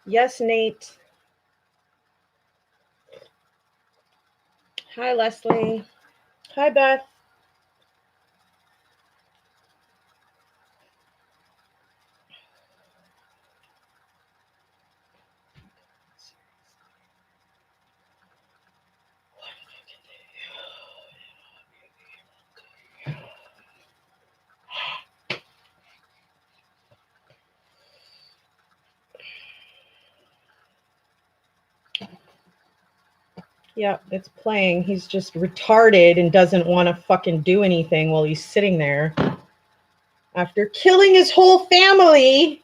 Yes, Nate. Hi, Leslie. Hi, Beth. Yeah, it's playing. He's just retarded and doesn't want to fucking do anything while he's sitting there. After killing his whole family.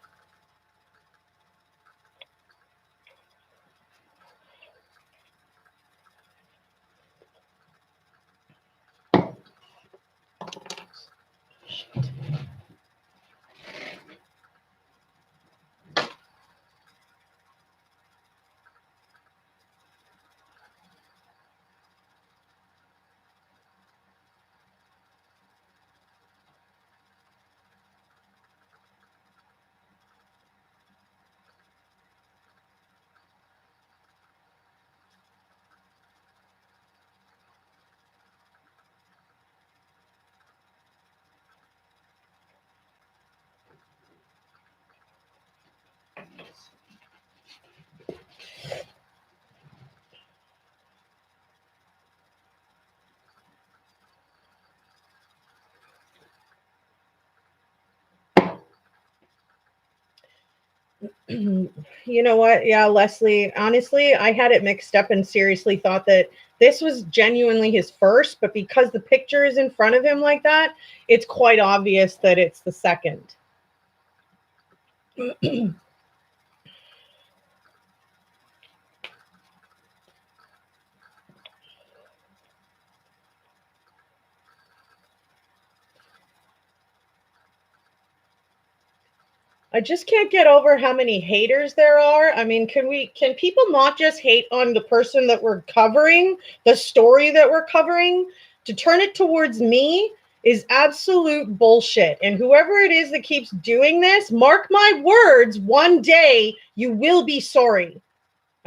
You know what? Yeah, Leslie, honestly, I had it mixed up and seriously thought that this was genuinely his first, but because the picture is in front of him like that, it's quite obvious that it's the second. I just can't get over how many haters there are. I mean, can people not just hate on the person that we're covering, the story that we're covering? To turn it towards me is absolute bullshit. And whoever it is that keeps doing this, mark my words, one day you will be sorry.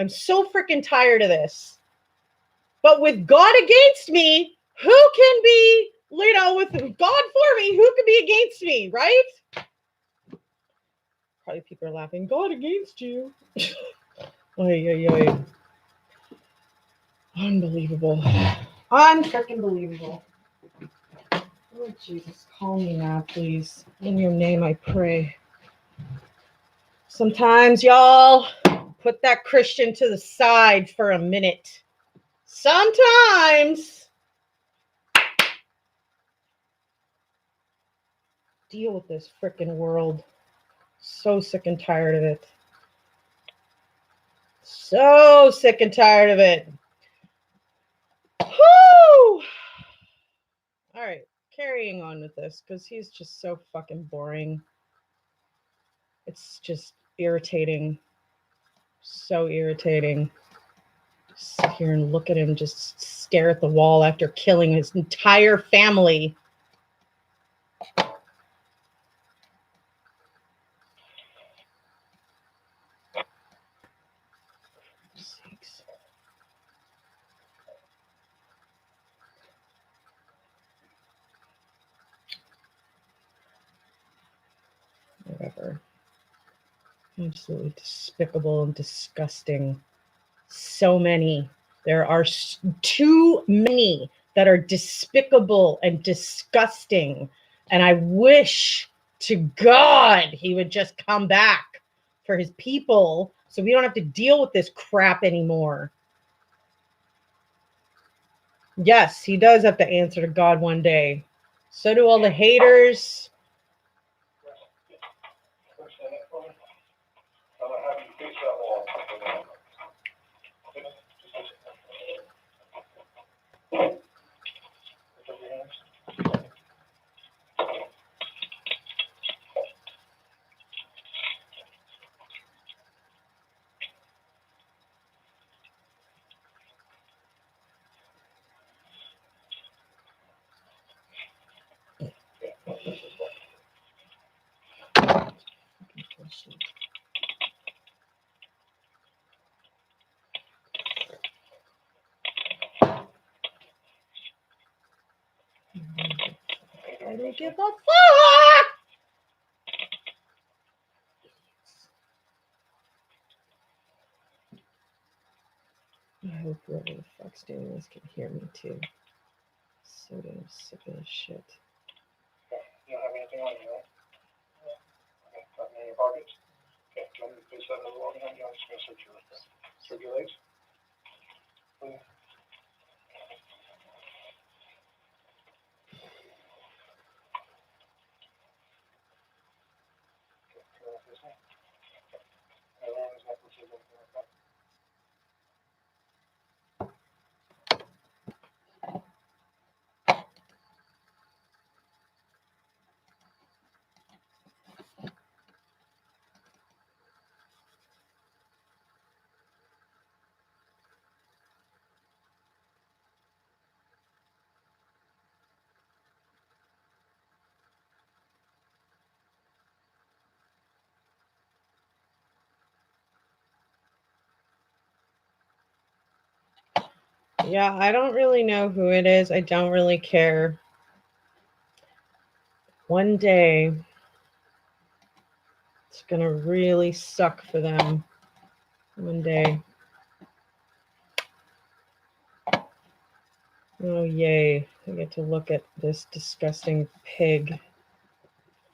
I'm so freaking tired of this. But with God against me, who can be, with God for me, who can be against me, right? Probably people are laughing. God against you. Oy, oy, oy. Unbelievable. Unfreaking believable. Oh, Jesus. Call me now, please. In your name, I pray. Sometimes, y'all, put that Christian to the side for a minute. Sometimes. Deal with this freaking world. So sick and tired of it. So sick and tired of it. Whoo! All right, carrying on with this because he's just so fucking boring. It's just irritating. So irritating. Sit here and look at him just stare at the wall after killing his entire family. Whatever. Absolutely despicable and disgusting. So many. There are too many that are despicable and disgusting. And I wish to God he would just come back for his people so we don't have to deal with this crap anymore. Yes, he does have to answer to God one day. So do all the haters. don't give a fuck. I hope whoever the fuck's doing this can hear me too. So damn sick of this shit. Okay. You don't have anything on you, right? Yeah. Okay. Nothing in your pockets? Okay. Do you want me to place that little on you? I'm just going to search your legs. Search your legs? Please. Okay. Turn off this one. Around his neck, which is anything like that. Yeah, I don't really know who it is. I don't really care. One day, it's going to really suck for them. One day. Oh, yay. I get to look at this disgusting pig.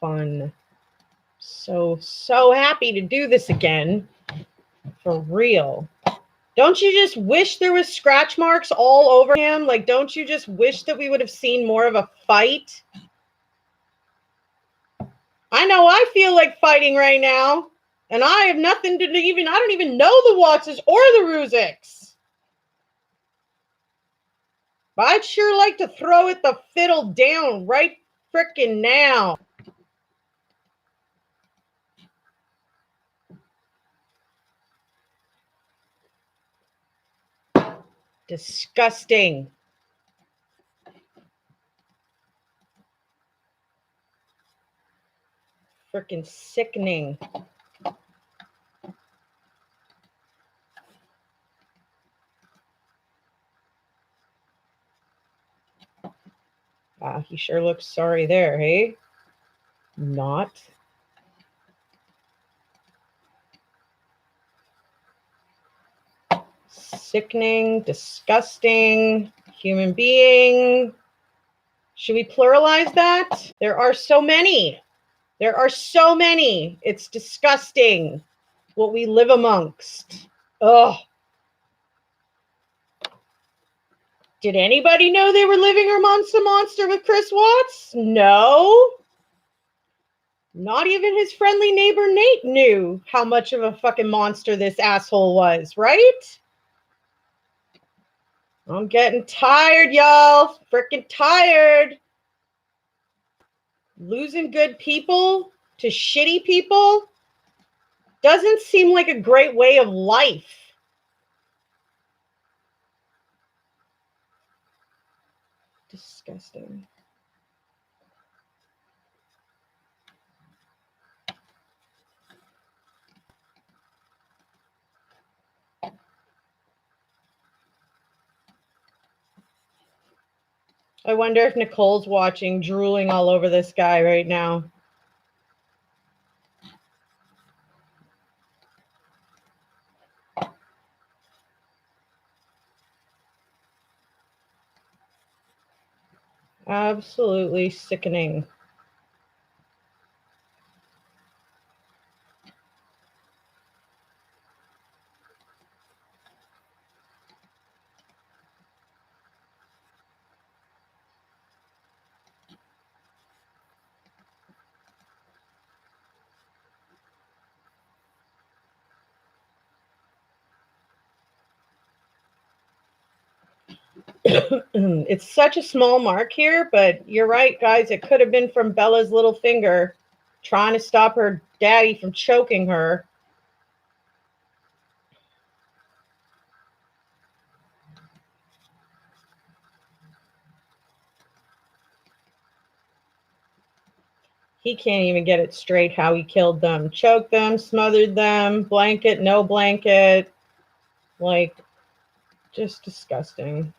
Fun. So happy to do this again. For real. Don't you just wish there was scratch marks all over him? Like, don't you just wish that we would have seen more of a fight? I know I feel like fighting right now. And I have nothing to even, I don't even know the Wattses or the Ruziks. But I'd sure like to throw it the fiddle down right frickin' now. Disgusting. Frickin' sickening. He sure looks sorry there, hey? Not. Sickening, disgusting, human being. Should we pluralize that? There are so many. There are so many. It's disgusting what we live amongst. Ugh. Did anybody know they were living amongst a monster with Chris Watts? No. Not even his friendly neighbor Nate knew how much of a fucking monster this asshole was, right? I'm getting tired, y'all. Freaking tired. Losing good people to shitty people doesn't seem like a great way of life. Disgusting. I wonder if Nicole's watching, drooling all over this guy right now. Absolutely sickening. It's such a small mark here, but you're right, guys. It could have been from Bella's little finger trying to stop her daddy from choking her. He can't even get it straight how he killed them. Choked them, smothered them, blanket, no blanket. Like, just disgusting.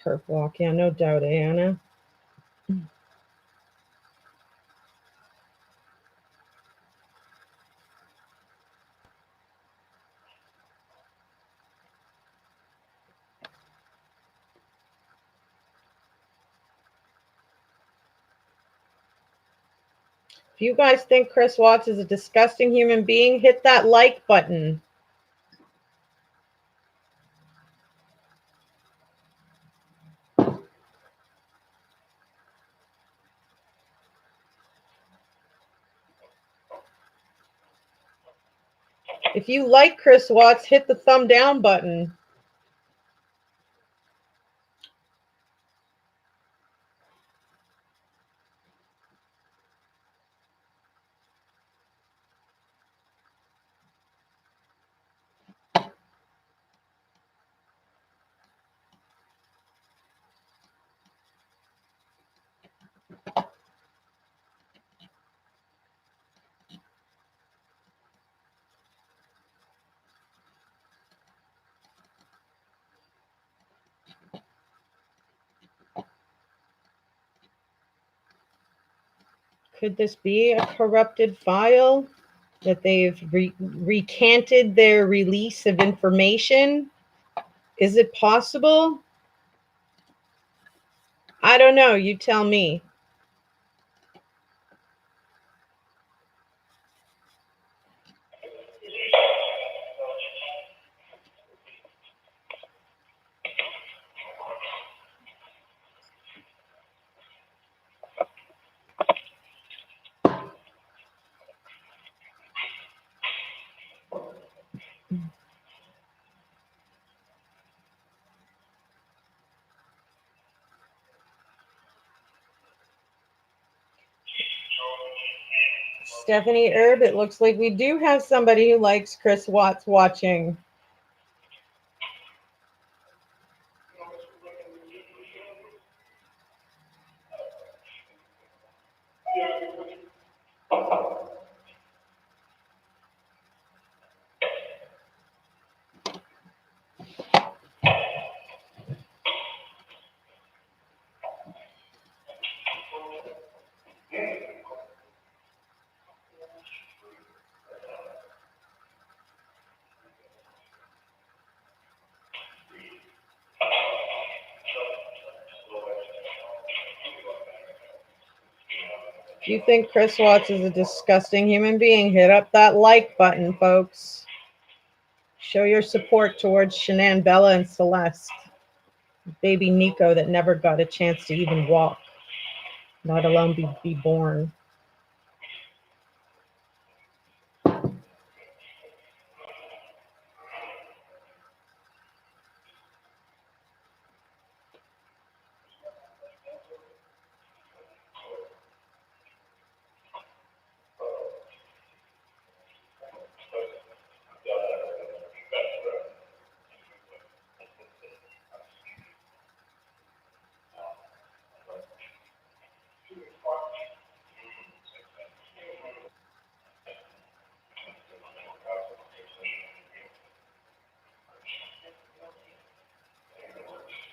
Perp walk, yeah, no doubt, Anna. If you guys think Chris Watts is a disgusting human being, hit that like button. If you like Chris Watts, hit the thumb down button. Could this be a corrupted file that they've recanted their release of information? Is it possible? I don't know. You tell me. Stephanie Erb, it looks like we do have somebody who likes Chris Watts watching. If you think Chris Watts is a disgusting human being, hit up that like button, folks. Show your support towards Shanann, Bella, and Celeste. Baby Nico that never got a chance to even walk, not alone be born.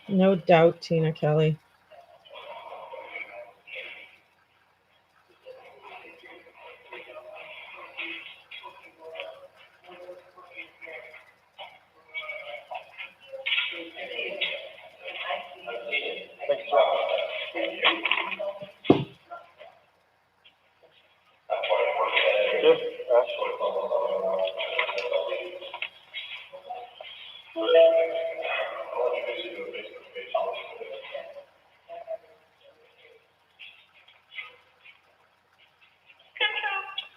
No doubt, Tina Kelly.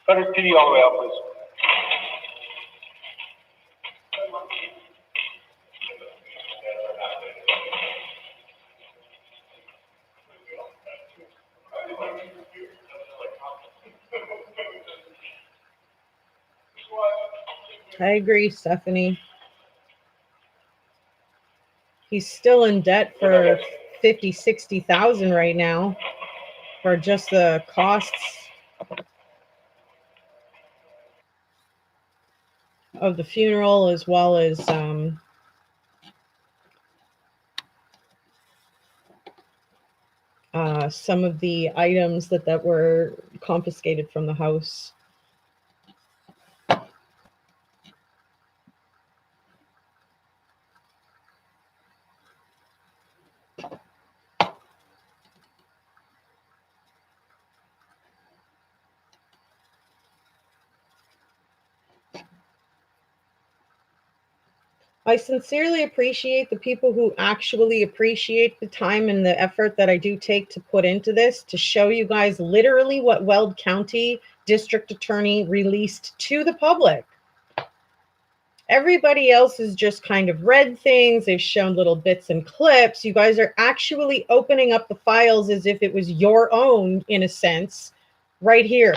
Better PD all the way out, please. I agree, Stephanie. He's still in debt for 50, 60,000 right now for just the costs of the funeral, as well as some of the items that were confiscated from the house. I sincerely appreciate the people who actually appreciate the time and the effort that I do take to put into this, to show you guys literally what Weld County District Attorney released to the public. Everybody else has just kind of read things. They've shown little bits and clips. You guys are actually opening up the files as if it was your own, in a sense, right here.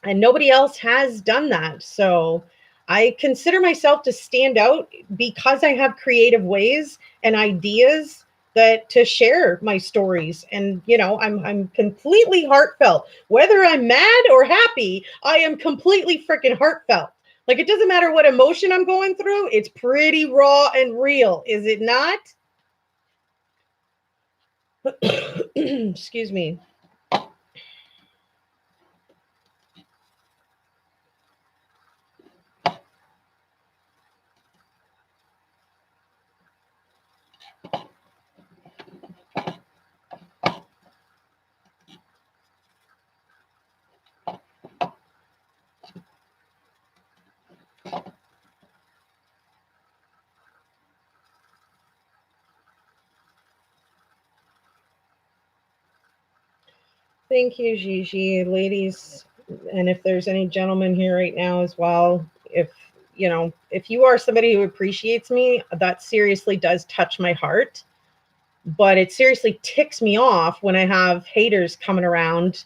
And nobody else has done that. So I consider myself to stand out because I have creative ways and ideas that to share my stories. And you know, I'm completely heartfelt. Whether I'm mad or happy, I am completely freaking heartfelt. Like, it doesn't matter what emotion I'm going through, it's pretty raw and real, is it not? Excuse me. Thank you, Gigi. Ladies, and if there's any gentlemen here right now as well, if you know, if you are somebody who appreciates me, that seriously does touch my heart. But it seriously ticks me off when I have haters coming around,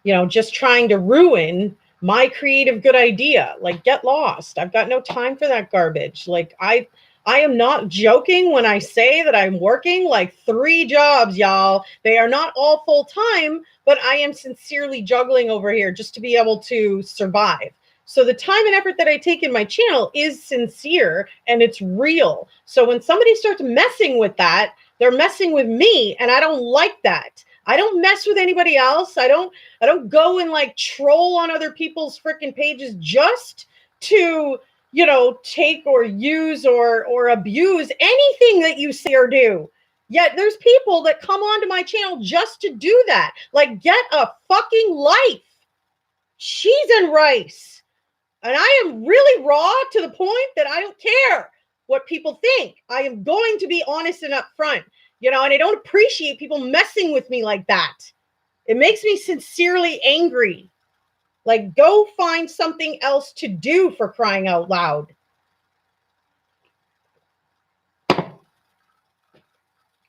you know, just trying to ruin my creative good idea. Like, get lost. I've got no time for that garbage. Like, I am not joking when I say that I'm working like 3 jobs, y'all. They are not all full time, but I am sincerely juggling over here just to be able to survive. So the time and effort that I take in my channel is sincere and it's real. So when somebody starts messing with that, they're messing with me, and I don't like that. I don't mess with anybody else. I don't go and like troll on other people's freaking pages just to, you know, take or use or abuse anything that you say or do. Yet there's people that come onto my channel just to do that. Like, get a fucking life. Cheese and rice. And I am really raw to the point that I don't care what people think. I am going to be honest and upfront, you know, and I don't appreciate people messing with me like that. It makes me sincerely angry. Like, go find something else to do, for crying out loud.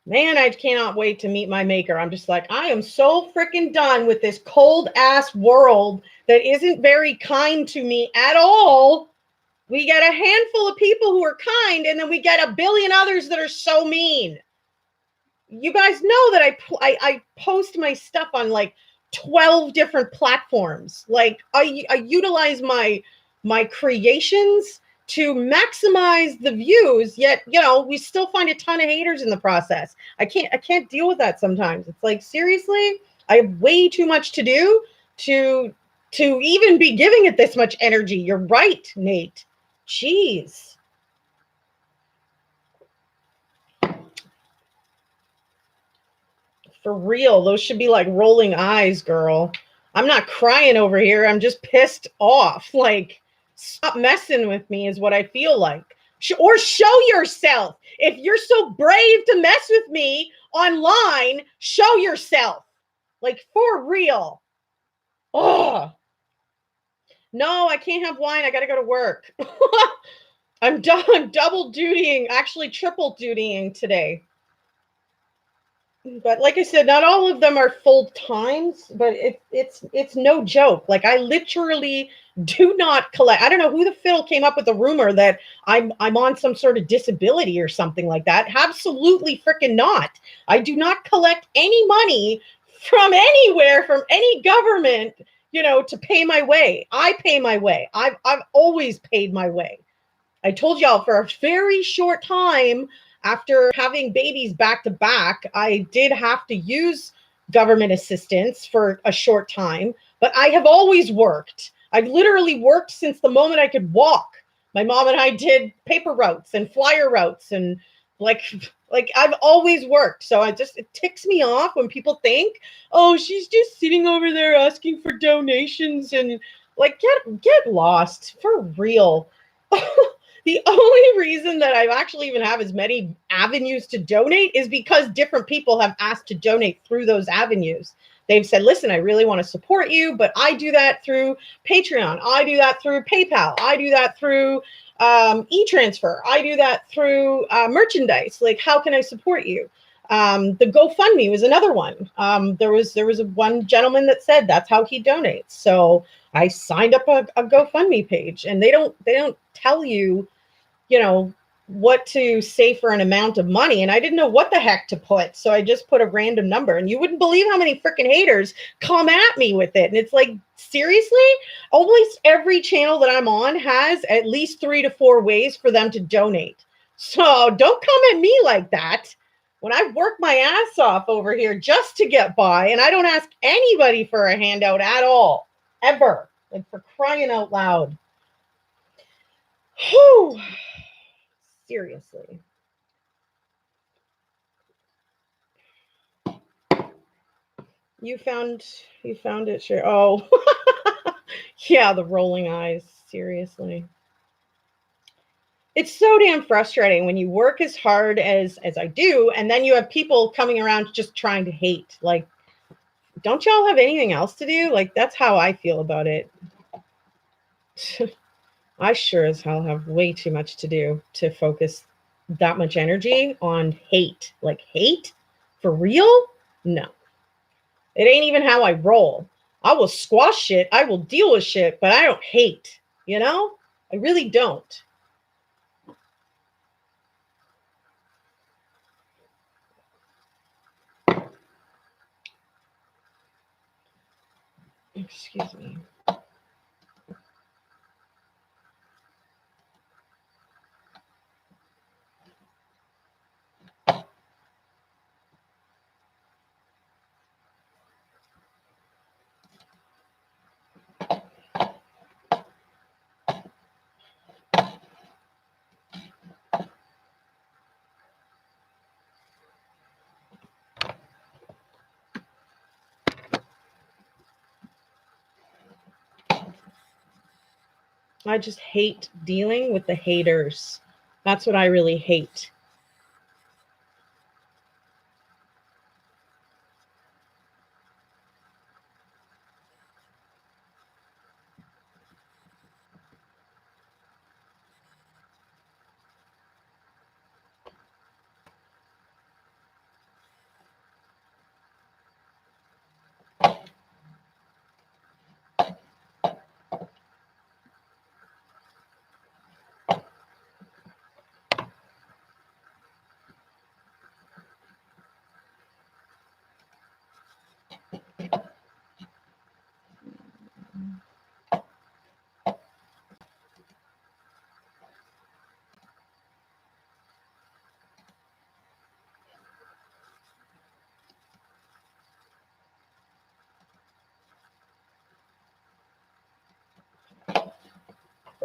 Man, I cannot wait to meet my maker. I'm just like, I am so freaking done with this cold ass world that isn't very kind to me at all. We get a handful of people who are kind, and then we get a billion others that are so mean. You guys know that I post my stuff on like 12 different platforms. Like, I utilize my creations to maximize the views, yet, you know, we still find a ton of haters in the process. I can't deal with that sometimes. It's like, seriously, I have way too much to do to even be giving it this much energy. You're right, Nate. Jeez. For real, those should be like rolling eyes, girl. I'm not crying over here. I'm just pissed off. Like, stop messing with me is what I feel like. Or show yourself. If you're so brave to mess with me online, show yourself. Like, for real. Oh. No, I can't have wine. I got to go to work. I'm double dutying, actually triple dutying today. But like I said, not all of them are full times, but it's no joke. Like, I literally do not collect. I don't know who the fiddle came up with the rumor that I'm on some sort of disability or something like that. Absolutely freaking not. I do not collect any money from anywhere, from any government, you know, to pay my way. I pay my way. I've always paid my way. I told y'all, for a very short time after having babies back to back, I did have to use government assistance for a short time, but I have always worked. I've literally worked since the moment I could walk. My mom and I did paper routes and flyer routes and like like I've always worked. So it ticks me off when people think, "Oh, she's just sitting over there asking for donations," and like get lost for real. The only reason that I actually even have as many avenues to donate is because different people have asked to donate through those avenues. They've said, listen, I really want to support you, but I do that through Patreon. I do that through PayPal. I do that through e-transfer. I do that through merchandise. Like, how can I support you? The GoFundMe was another one. There was one gentleman that said that's how he donates. So I signed up a GoFundMe page, and they don't tell you, what to say for an amount of money. And I didn't know what the heck to put. So I just put a random number, and you wouldn't believe how many freaking haters come at me with it. And it's like, seriously, almost every channel that I'm on has at least 3 to 4 ways for them to donate. So don't come at me like that when I work my ass off over here just to get by. And I don't ask anybody for a handout at all, ever. Like, for crying out loud. Whew. Seriously. You found it, sure. Oh, yeah, the rolling eyes. Seriously. It's so damn frustrating when you work as hard as I do, and then you have people coming around just trying to hate. Like, don't y'all have anything else to do? Like, that's how I feel about it. I sure as hell have way too much to do to focus that much energy on hate. Like, hate? For real? No. It ain't even how I roll. I will squash shit. I will deal with shit, but I don't hate, I really don't. Excuse me. I just hate dealing with the haters. That's what I really hate.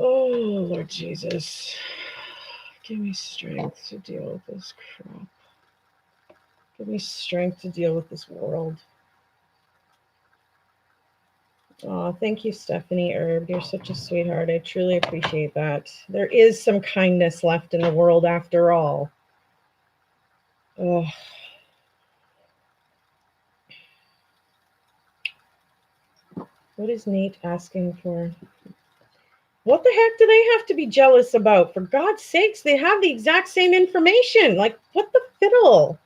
Oh, Lord Jesus. Give me strength to deal with this crap. Give me strength to deal with this world. Oh, thank you, Stephanie Herb. You're such a sweetheart. I truly appreciate that. There is some kindness left in the world after all. Oh. What is Nate asking for? What the heck do they have to be jealous about? For God's sakes, they have the exact same information. Like, what the fiddle?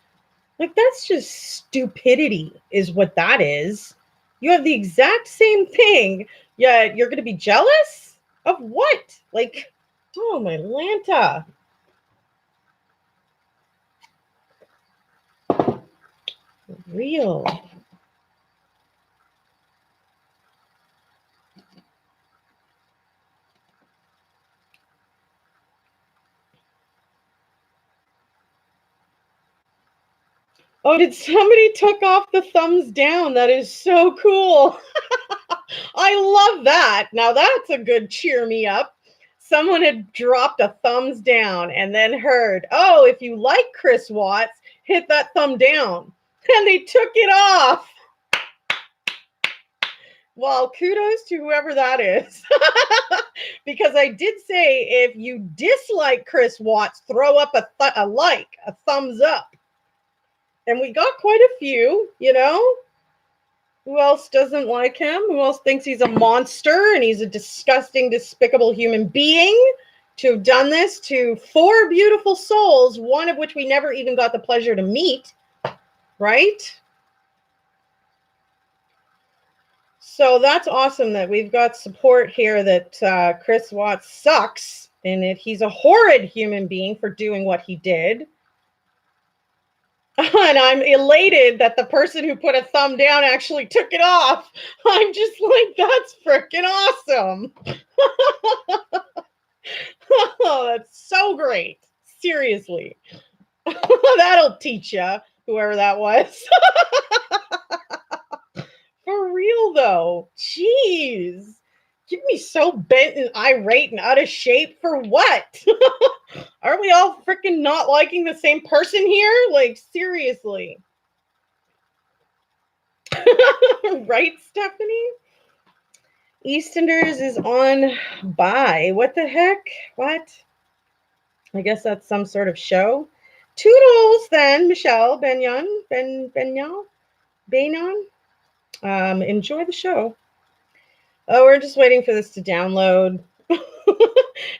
Like, that's just stupidity is what that is. You have the exact same thing, yet you're going to be jealous? Of what? Like, oh, my Lanta. For real. Oh, did somebody took off the thumbs down? That is so cool. I love that. Now that's a good cheer me up. Someone had dropped a thumbs down and then heard, oh, if you like Chris Watts, hit that thumb down. And they took it off. Well, kudos to whoever that is. Because I did say if you dislike Chris Watts, throw up a like, a thumbs up. And we got quite a few, you know. Who else doesn't like him? Who else thinks he's a monster and he's a disgusting, despicable human being to have done this to 4 beautiful souls, one of which we never even got the pleasure to meet, right? So that's awesome that we've got support here that Chris Watts sucks and that he's a horrid human being for doing what he did. And I'm elated that the person who put a thumb down actually took it off. I'm just like, that's freaking awesome. Oh, that's so great. Seriously. That'll teach you, whoever that was. For real, though. Jeez. Keep me so bent and irate and out of shape for what? Aren't we all freaking not liking the same person here? Like, seriously. Right, Stephanie? EastEnders is on by. What the heck? What? I guess that's some sort of show. Toodles then, Michelle Benyon. Enjoy the show. Oh, we're just waiting for this to download.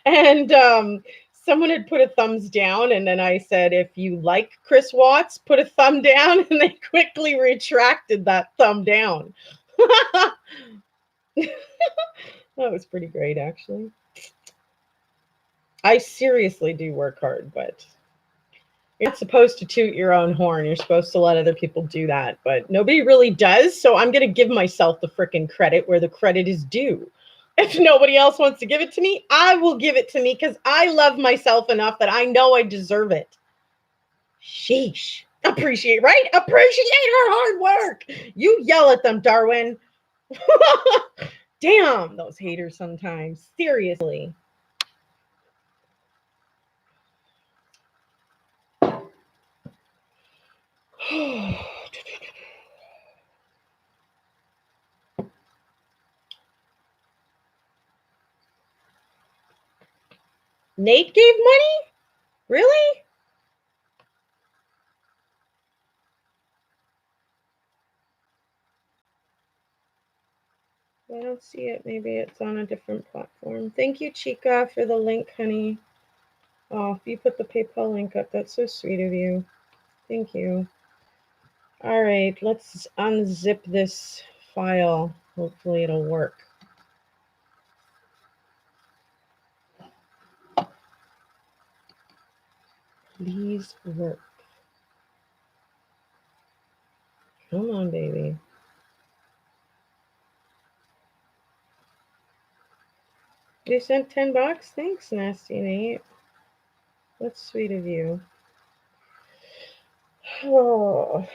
And someone had put a thumbs down, and then I said, if you like Chris Watts, put a thumb down, and they quickly retracted that thumb down. That was pretty great, actually. I seriously do work hard, but you're not supposed to toot your own horn. You're supposed to let other people do that, but nobody really does, so I'm going to give myself the freaking credit where the credit is due. If nobody else wants to give it to me, I will give it to me because I love myself enough that I know I deserve it. Sheesh. Appreciate, right? Appreciate her hard work. You yell at them, Darwin. Damn, those haters sometimes. Seriously. Nate gave money? Really? I don't see it. Maybe it's on a different platform. Thank you, Chica, for the link, honey. Oh, you put the PayPal link up. That's so sweet of you. Thank you. All right, let's unzip this file. Hopefully it'll work. Please work. Come on, baby. You sent $10? Thanks, Nasty Nate. That's sweet of you. Oh,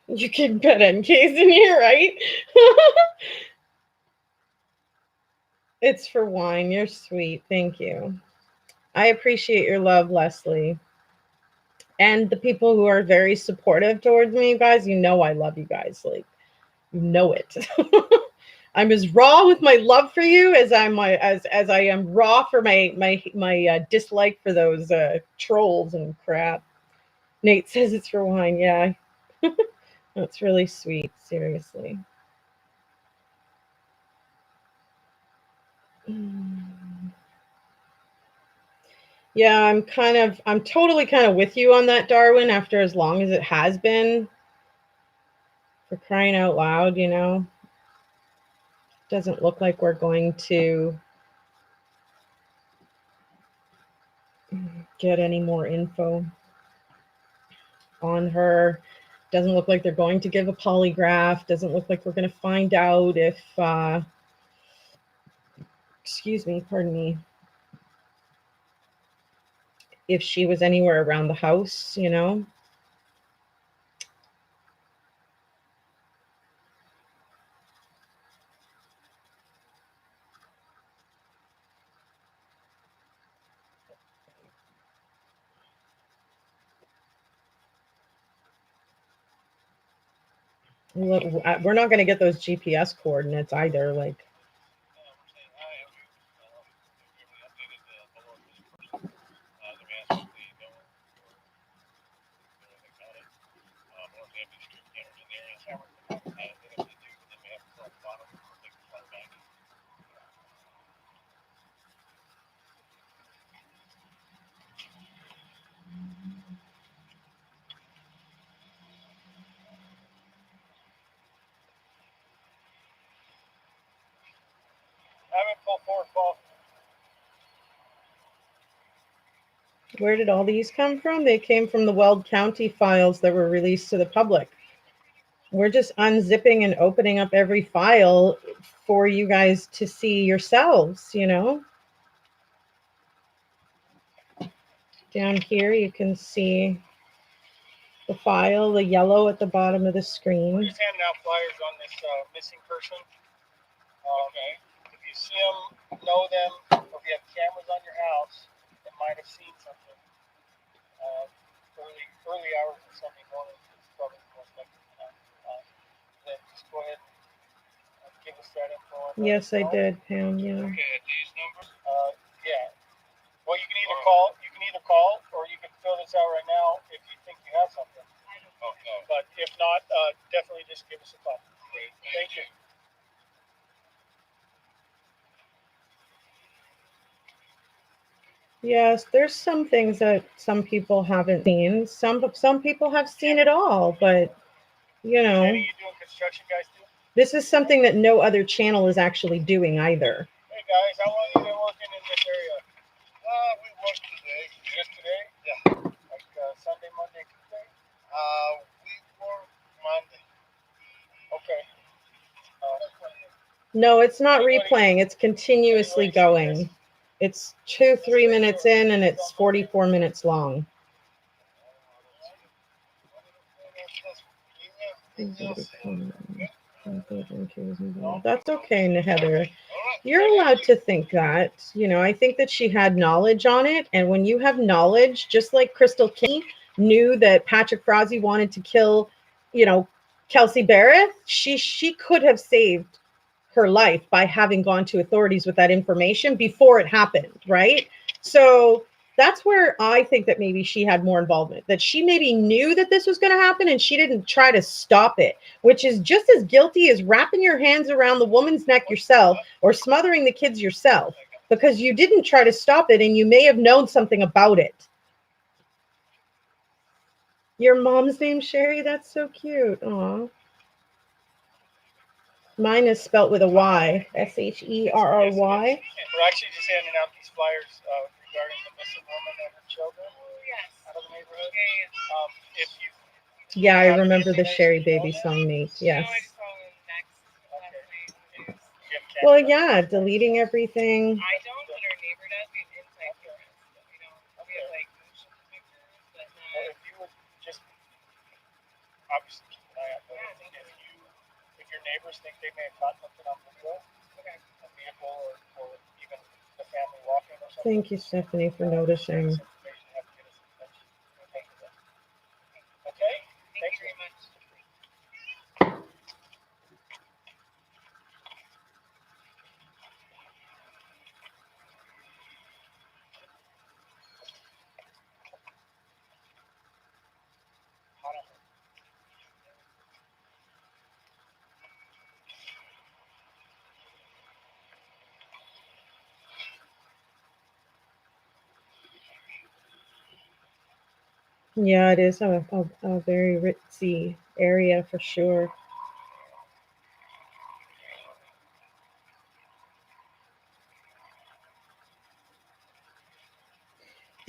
you can bet NK's in here, right? It's for wine. You're sweet. Thank you. I appreciate your love, Leslie. And the people who are very supportive towards me, you guys, you know I love you guys. Like, you know it. I'm as raw with my love for you as as I am raw for my dislike for those trolls and crap. Nate says it's for wine. Yeah, that's really sweet. Seriously. Yeah, I'm totally kind of with you on that, Darwin. After as long as it has been, for crying out loud, you know, doesn't look like we're going to get any more info on her. Doesn't look like they're going to give a polygraph. Doesn't look like we're going to find out if, excuse me, pardon me, if she was anywhere around the house, you know. We're not going to get those GPS coordinates either. Like, where did all these come from? They came from the Weld County files that were released to the public. We're just unzipping and opening up every file for you guys to see yourselves, you know? Down here, you can see the file, the yellow at the bottom of the screen. We're just handing out flyers on this missing person. Okay. If you see them, know them, or if you have cameras on your house that might have seen something, early hours of Sunday morning is probably the most likely time. Then just go ahead and give us that info. Yes, I did, Pam. Yeah. Okay, these numbers. Yeah. Well, you can either call. You can either call, or you can fill this out right now if you think you have something. Okay. But if not, definitely just give us a call. Great. Thank you. Yes, there's some things that some people haven't seen. Some people have seen it all, but you know, Any you doing construction guys too? this is something that no other channel is actually doing either. Hey guys, how long have you been working in this area? We worked today. Just today? Yeah. Like Sunday, Monday, Tuesday? We work Monday. Okay. No, it's not replaying. It's continuously going. It's 2-3 minutes in and it's 44 minutes long. That's okay, Heather. You're allowed to think that. You know, I think that she had knowledge on it. And when you have knowledge, just like Crystal King knew that Patrick Frazee wanted to kill, you know, Kelsey Barrett, she could have saved her life by having gone to authorities with that information before it happened, right? So that's where I think that maybe she had more involvement, that she maybe knew that this was going to happen and she didn't try to stop it, which is just as guilty as wrapping your hands around the woman's neck yourself or smothering the kids yourself, because you didn't try to stop it and you may have known something about it. Your mom's name, Sherry? That's so cute. Aw. Mine is spelt with a Y, Sherry. We're actually just handing out these flyers regarding the missing woman and her children out of the neighborhood. If you Yeah, I remember the Sherry Baby song, Nate. Yes. Well, yeah, deleting everything. I don't, but our neighbor does. We have inside cameras. We don't. We have like motion detectors, but not. if you would just obviously keep an eye out for it. If your neighbors think they may have caught something on video, a vehicle or even the family walking or something. Thank you, Stephanie, for noticing. Okay? Thank you very much. Yeah, it is a very ritzy area for sure.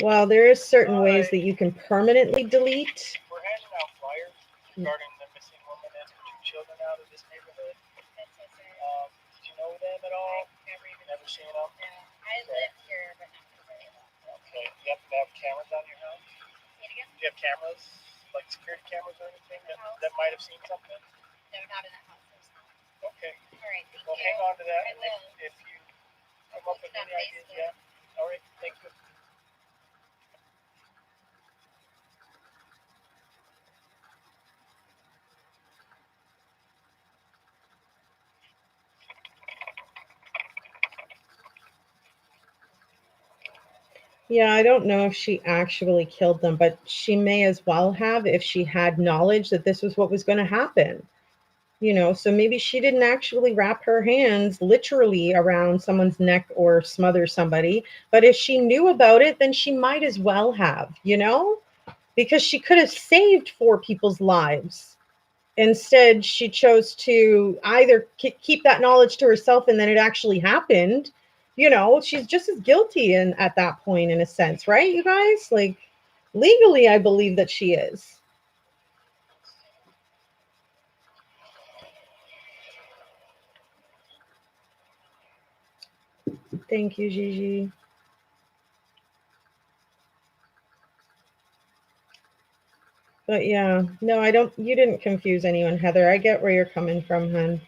Well, there is certain ways that you can permanently delete. We're handing out flyers regarding the missing woman and her 2 children out of this neighborhood. Did you know them at all? Never seen them? No, I live here, but not for very long. Okay. You happen to have cameras on your house? Say it again? Do you have cameras, like security cameras or anything that might have seen something? No, not in that house. Okay. All right, thank Well, you. hang on to that. I will. If you come up with any ideas, yeah. All right. Thank you. Yeah, I don't know if she actually killed them, but she may as well have if she had knowledge that this was what was going to happen. So maybe she didn't actually wrap her hands literally around someone's neck or smother somebody, but if she knew about it, then she might as well have, because she could have saved four people's lives. Instead, she chose to either keep that knowledge to herself and then it actually happened. She's just as guilty at that point, in a sense, right, you guys? Like, legally, I believe that she is. Thank you, Gigi. But yeah, no, I don't. You didn't confuse anyone, Heather. I get where you're coming from, hun.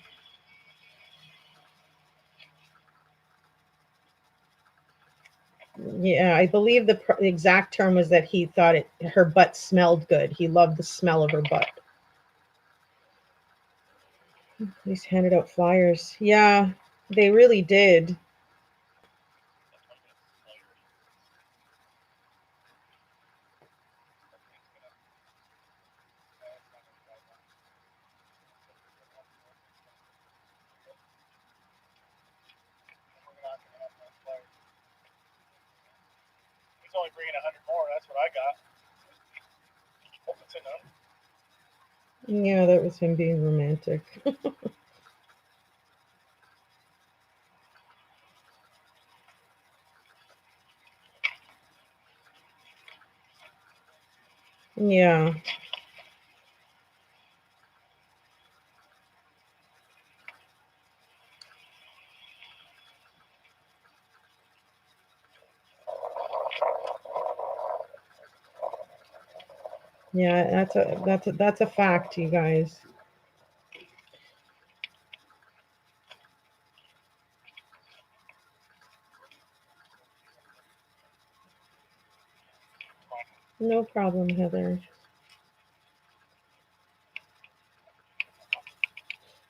Yeah, I believe the exact term was that he thought her butt smelled good. He loved the smell of her butt. These handed out flyers. Yeah, they really did. He's only bringing 100 more. That's what I got. Hope it's enough. Yeah, that was him being romantic. Yeah. Yeah, that's a fact, you guys. No problem, Heather.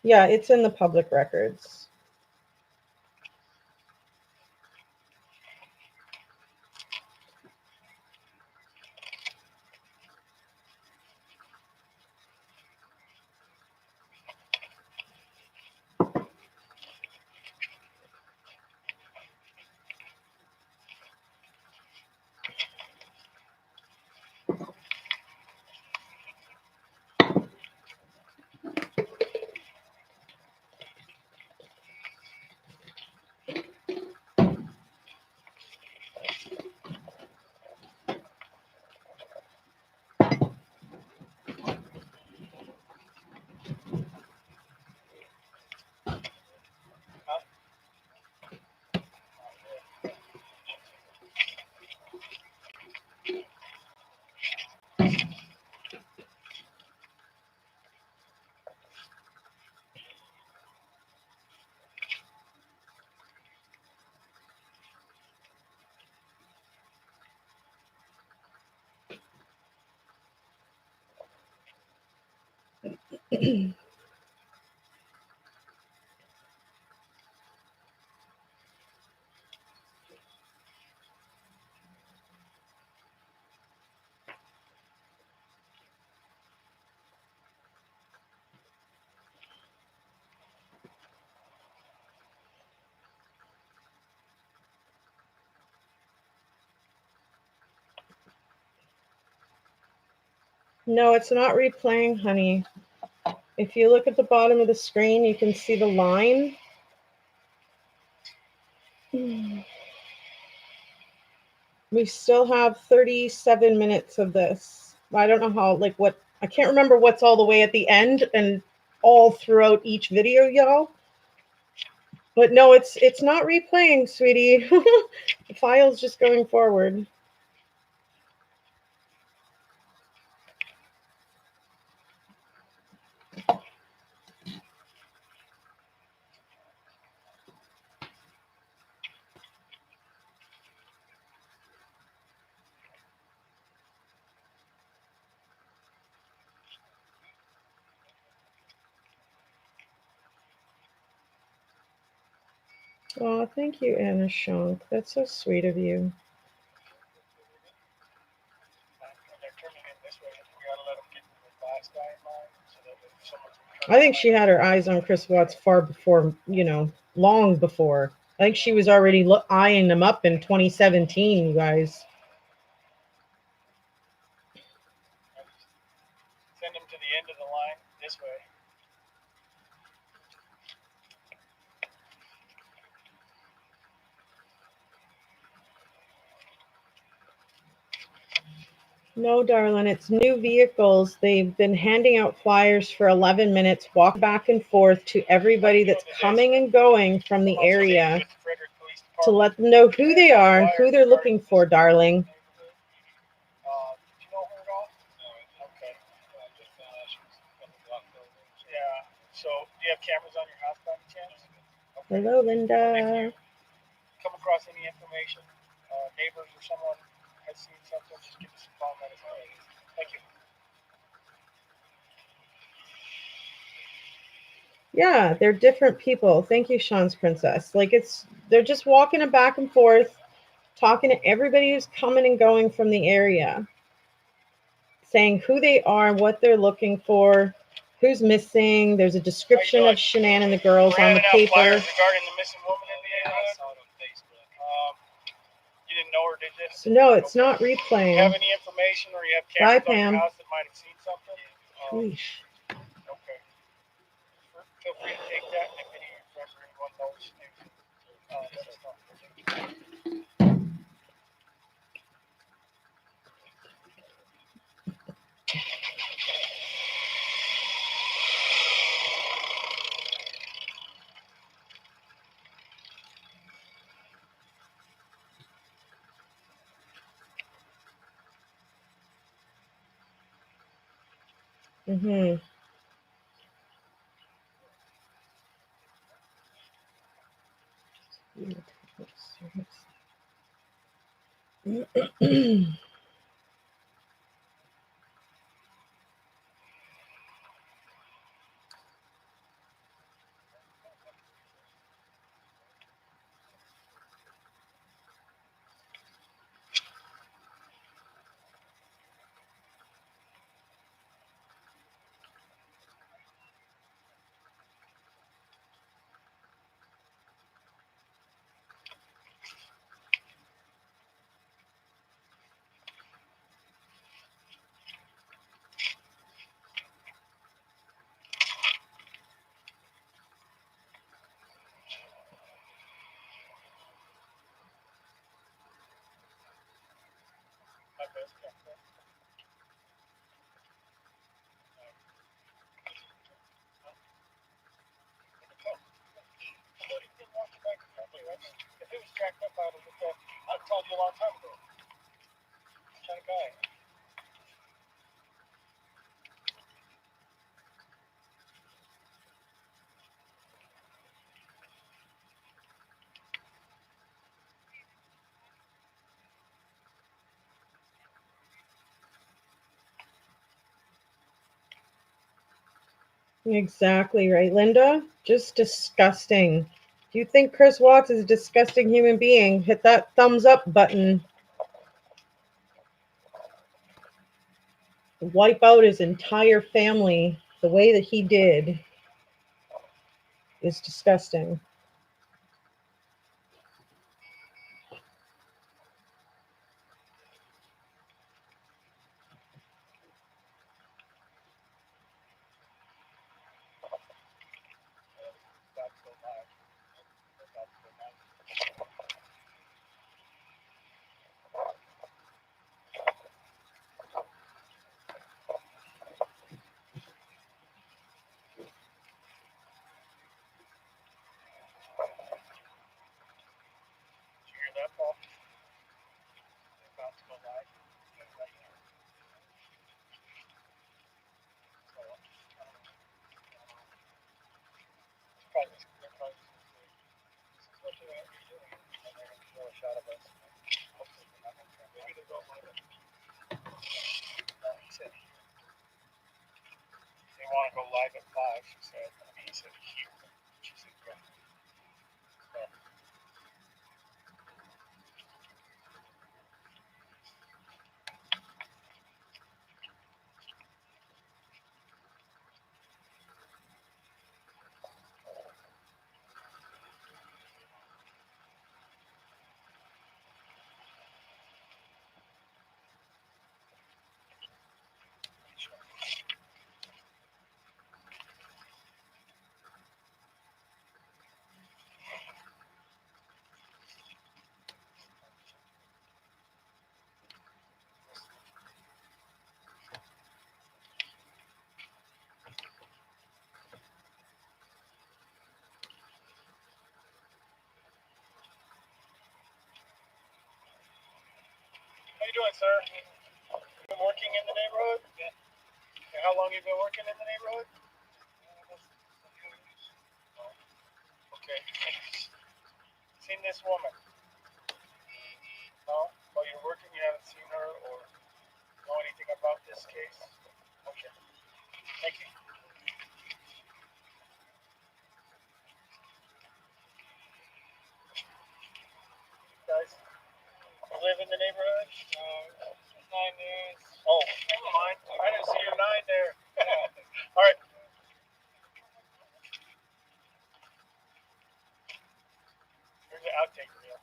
Yeah, it's in the public records. No, it's not replaying, honey. If you look at the bottom of the screen, you can see the line. We still have 37 minutes of this. I don't know how, I can't remember what's all the way at the end and all throughout each video, y'all. But no, it's not replaying, sweetie. The file's just going forward. Oh, thank you, Anna Shonk. That's so sweet of you. I think she had her eyes on Chris Watts far before, long before. I think she was already eyeing him up in 2017, you guys. Send him to the end of the line this way. No, darling, it's new vehicles. They've been handing out flyers for 11 minutes, walk back and forth to everybody that's coming and going from the area to let them know who they are and who they're looking for, darling. Did you know her at all? No. Okay. Yeah. So, do you have cameras on your house by any chance? Okay. Hello, If Linda. you come across any information, neighbors or someone has seen something, just give us a call and let us know. Thank you. Yeah, they're different people. Thank you, Sean's Princess. Like they're just walking it back and forth, talking to everybody who's coming and going from the area, saying who they are, what they're looking for, who's missing. There's a description of Shanann and the girls We're on the handing out paper. flyers regarding the missing woman in the neighborhood. I saw it on Facebook. You didn't know her, did you? So no, it's not Do you replaying. have any information or you have Bye, cameras on Pam. your house that might have seen something? Sheesh. Okay. Feel free to take that, and if any of your friends or anyone knows, let us know. Mm-hmm. My best. If it was jacked up, I'd have told you a long time ago. What kind of guy? Exactly right, Linda. Just disgusting. If you think Chris Watts is a disgusting human being, hit that thumbs up button. Wipe out his entire family the way that he did is disgusting. Did you hear that, Paul? They're about to go live. Right here. So, probably, they're probably just gonna say, this is what they're going to be doing. And they're going to show a shot of us. Hopefully they're not going to maybe they're going live. He said they want to go live at 5, she said. He said here. She said, yeah. So, doing, sir? You been working in the neighborhood? Yeah. And how long you been working in the neighborhood? Okay. Seen this woman? No? While you're working, you haven't seen her or know anything about this case? Okay. Thank you. Guys, you live in the neighborhood? 9 years. Oh, never mind. I didn't see your 9 there. All right. Here's the outtake reel.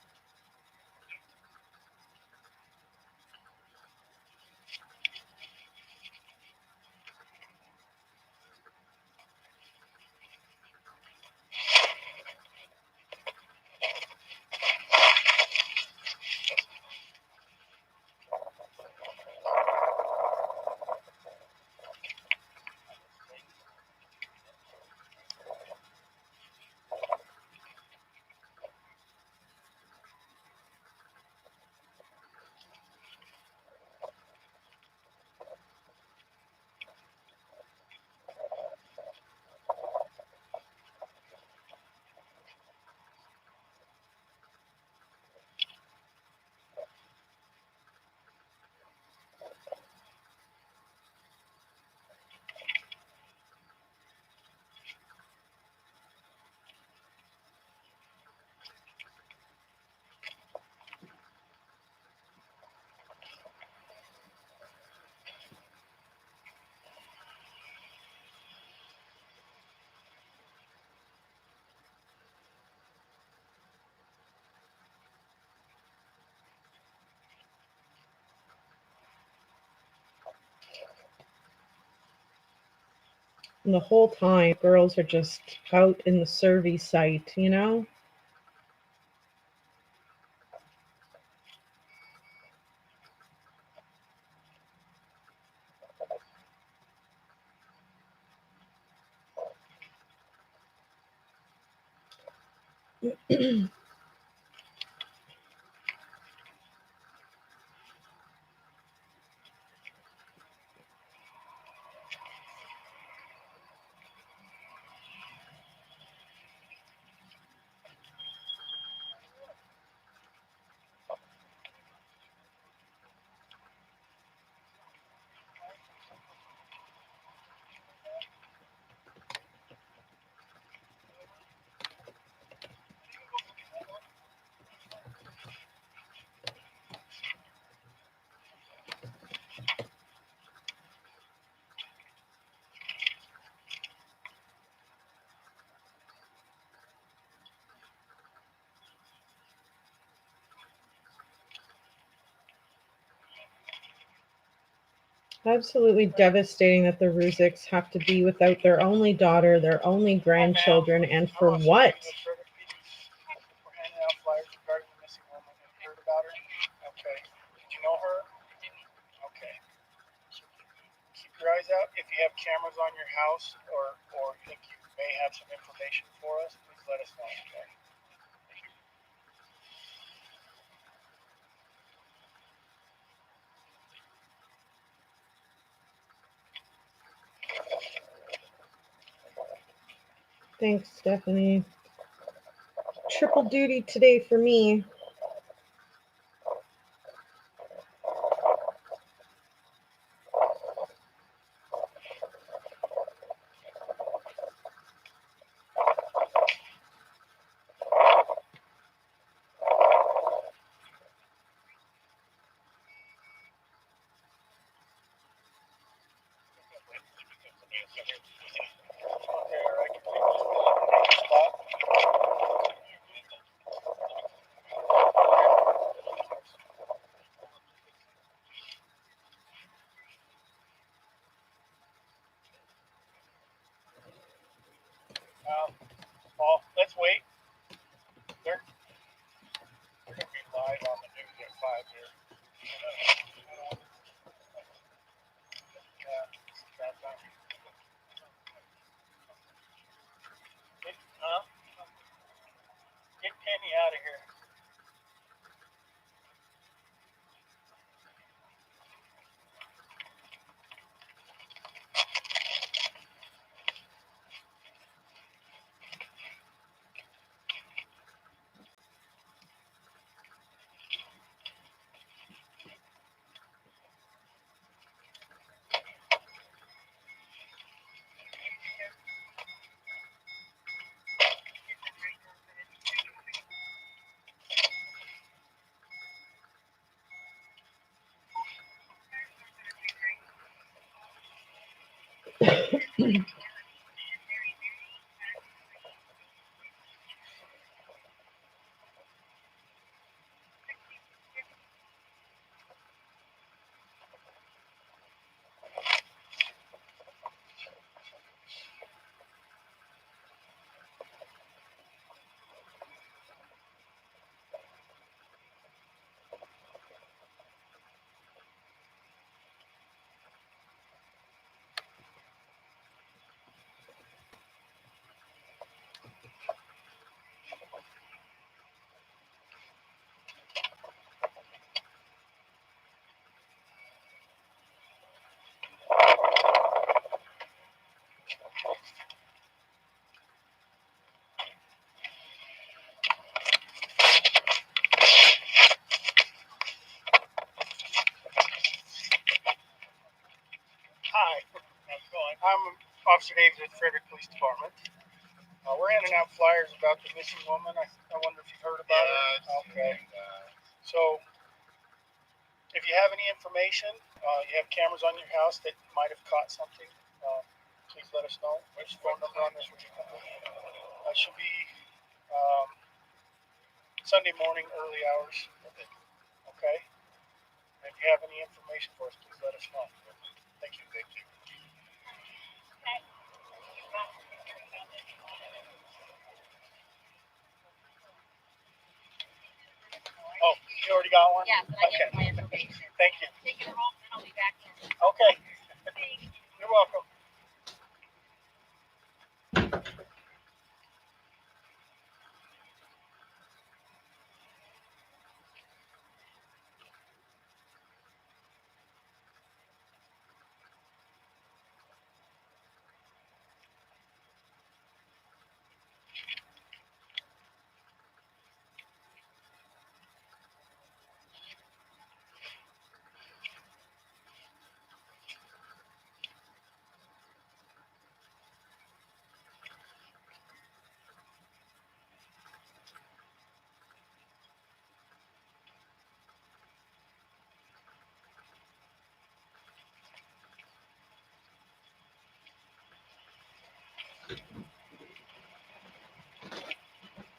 And the whole time, girls are just out in the Survey site, you know? Absolutely devastating that the Ruziks have to be without their only daughter, their only grandchildren, and for what? We're handing out flyers regarding the missing woman. Have you heard about her? Okay. Did you know her? Okay. Keep your eyes out. If you have cameras on your house or think you may have some information for us, please let us know. Okay. Thanks, Stephanie. Triple duty today for me. Okay, all right. Can we just take a spot? Paul, let's wait. They're going to be live on the news at 5 here. Yeah, it's that time. Get Penny out of here. Hi, how's it going? I'm Officer Davis with Frederick Police Department. We're handing out flyers about the missing woman. I wonder if you've heard about her. Okay. So, if you have any information, you have cameras on your house that might have caught something, please let us know. Which phone number on this? Should be Sunday morning, early hours. Okay. And if you have any information for us, please let us know. Thank you. Thank you. Oh, you already got one? Yeah, but I gave my information. Thank you. Take it home, and I'll be back in. Okay. You're welcome.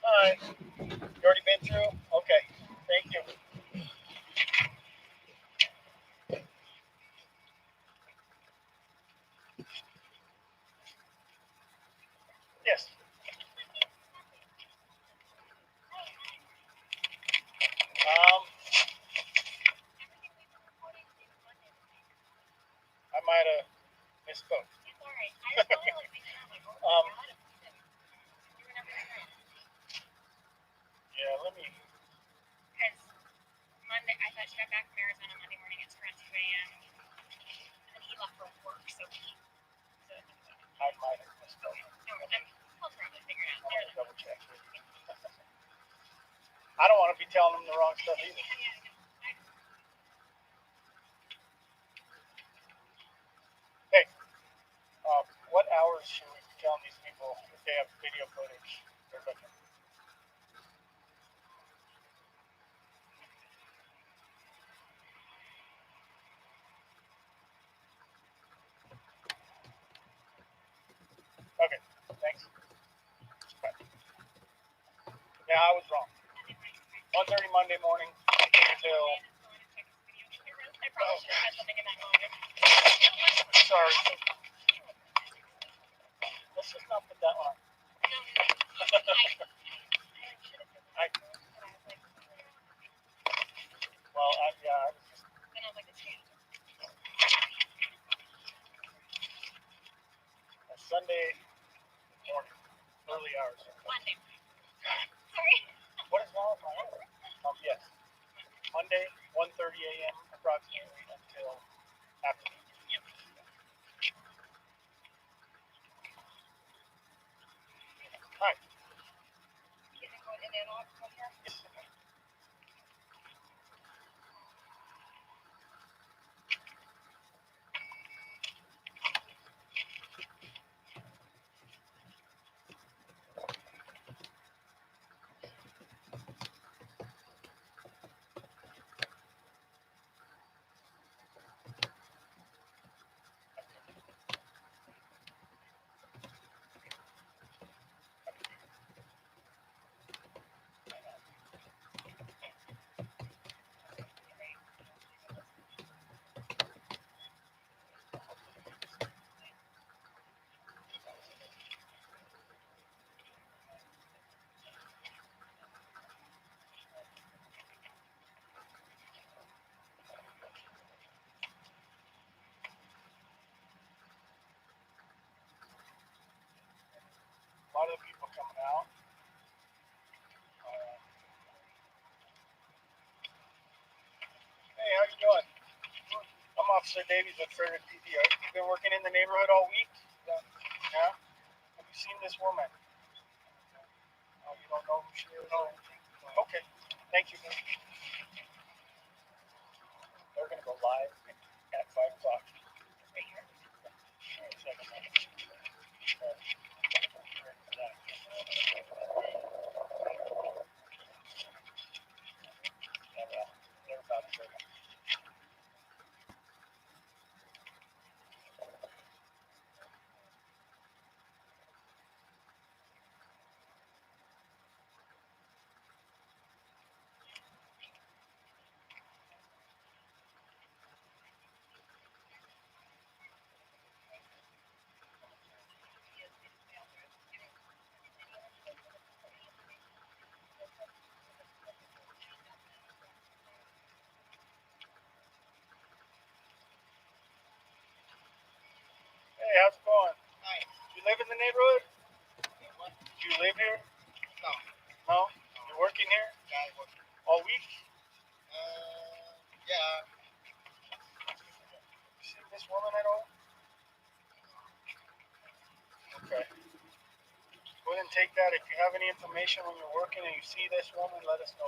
All right. You already been through? Okay. Thank you. Yes. I might have misspoke. It's all right. I was probably like thinking, I'm like, oh my Um, God, you were never there. Yeah, let me. Because Monday, I thought she got back from Arizona Monday morning. It's around 2 a.m. And he left for work, so I might have misspoke. no, we'll probably figure it out. I'm gonna double check. I don't want to be telling them the wrong stuff either. Hey, what hours should we be telling these people if they have video footage they're looking? Okay, thanks. Yeah, I was wrong. 1:30 Monday morning until. I probably should have had something in that moment. Sorry. Let's just not put that on. I, well, yeah, I was just. And I was like, it's you. Sunday morning, early hours. Monday. Sorry. What is wrong with my hour? Yes. Monday, 1:30 a.m. approximately until afternoon. Yep. Hi. You can go in and off from here. Yes. Officer Davies with Frederick PD. You've been working in the neighborhood all week? Yeah? Have you seen this woman? Oh, you don't know who she is? No. Okay. Thank you. They're going to go live at 5 o'clock. Right here. They're about to. Hey, how's it going? Hi. You live in the neighborhood? Do you live here? No. No? You're working here? Yeah, I work here. All week? Yeah. You see this woman at all? Okay. Go ahead and take that. If you have any information when you're working and you see this woman, let us know.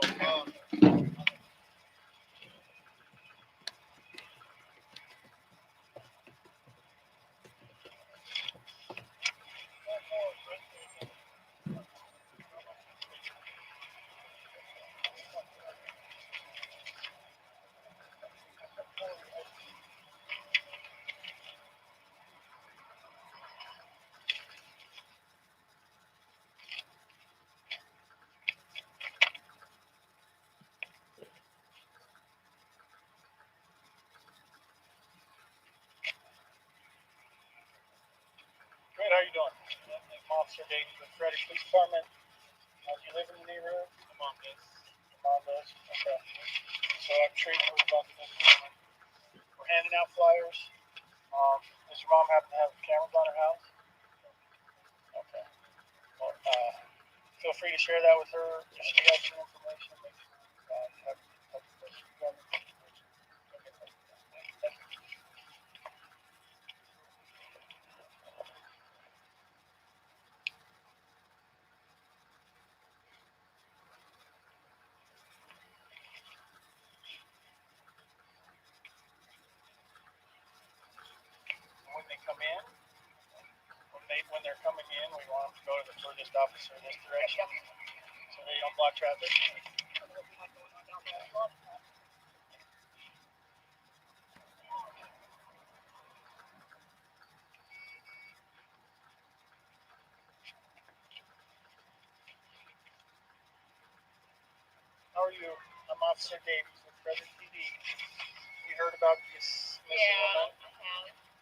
Great, how you doing? I'm Officer Davies with Frederick Police Department. Do you live in the neighborhood? My mom does. Your mom does? Okay. So I'm trained for about this. We're handing out flyers. Does your mom happen to have cameras on her house? Okay. Well, feel free to share that with her if she has some information. When they come in, when they're coming in, we want them to go to the furthest officer in this direction, so they don't block traffic. How are you? I'm Officer Davies with Frederick PD. You heard about this missing woman?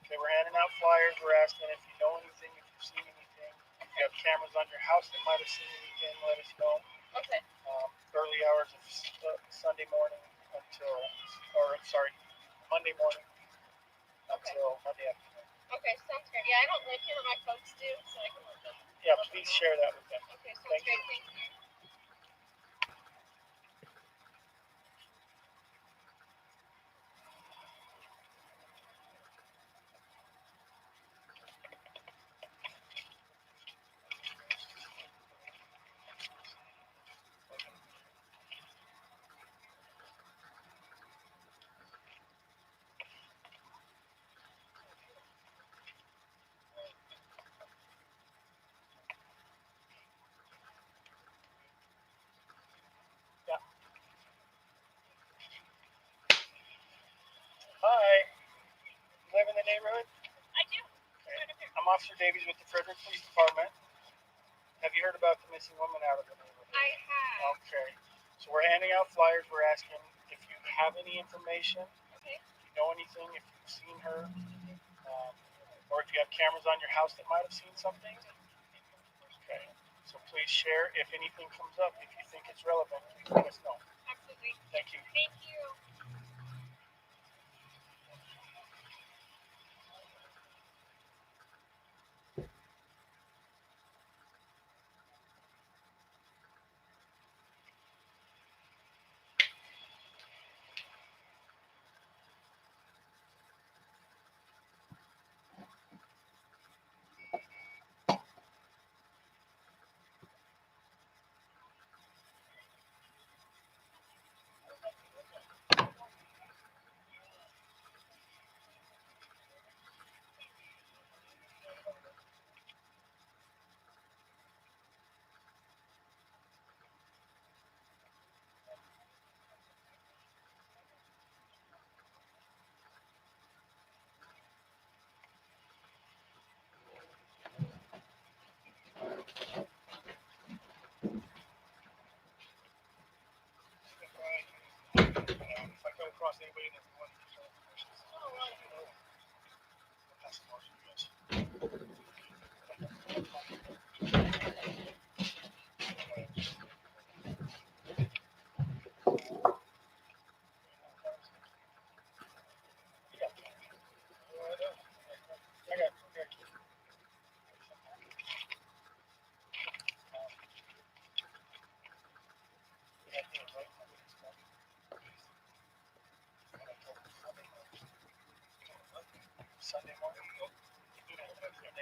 Okay, we're handing out flyers. We're asking if you know anything, if you've seen anything. If you have cameras on your house that might have seen anything, let us know. Okay. Early hours of Sunday morning until, Monday morning until Monday afternoon. Okay, sounds good. Yeah, I don't live here, but my folks do, so I can let them. Yeah, please share that with them. Okay, sounds Thank great. you. Thank you. Yeah. Hi. You live in the neighborhood? I do. Okay. I'm Officer Davies with the Frederick Police Department. Have you heard about the missing woman out of the neighborhood? I have. Okay. So we're handing out flyers. We're asking if you have any information, Okay. if you know anything, if you've seen her, or if you have cameras on your house that might have seen something. Okay. So please share if anything comes up. If you think it's relevant, please let us know. Absolutely. Thank you. Thank you.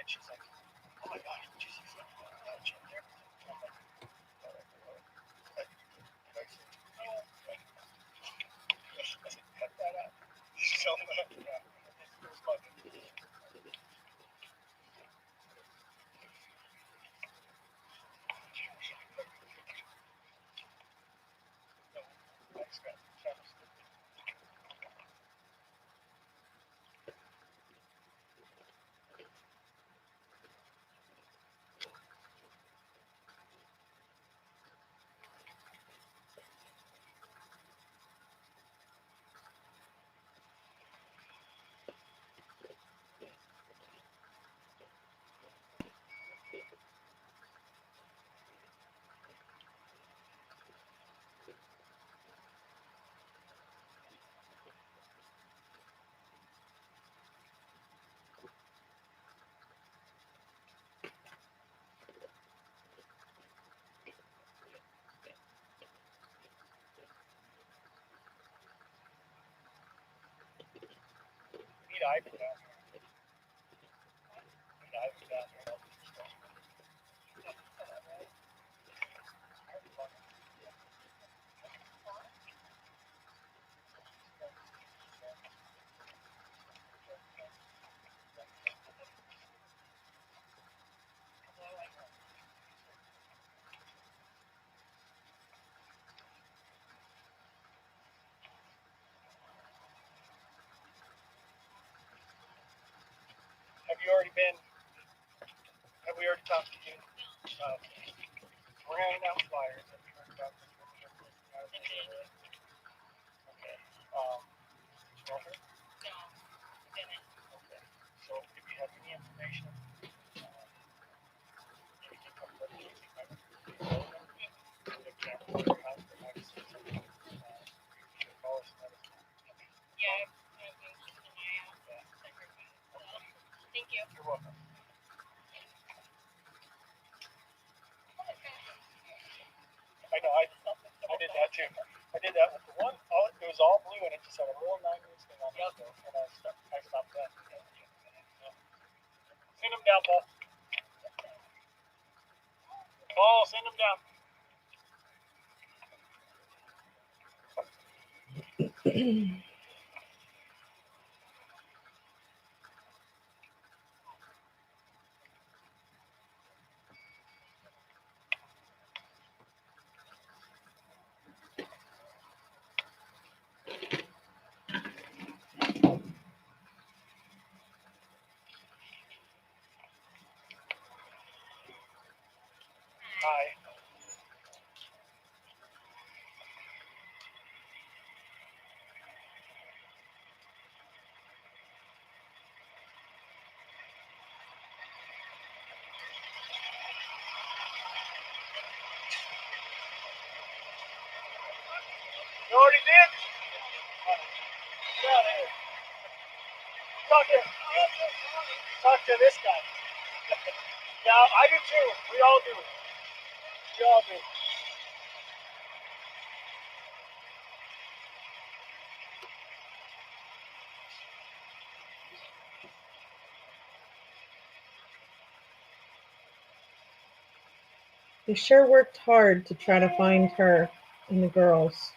then she's like, "Oh my God, did you see something that chick there?" I'm like, I said, "No." I said, "Cut that out." So, yeah, it was funny. Thanks, guys. Need Ivan down here. Need Ivan down here. Have you already been? Have we already talked to you? We're handing out flyers. Have you heard about this? Okay. Smoker? No, didn't. Okay. So if you have any information, Yeah, I've been keeping an eye out for everybody. So, thank you. you're welcome. I know, I did that too. I did that with the one, it was all blue and it just had a little 9-inch thing on it. And I stopped that. Send them down, Paul. Paul, send them down. Hi. You already did? Get out of here. Talk to this guy. Yeah, I do too. We all do. We all do. They sure worked hard to try to find her and the girls.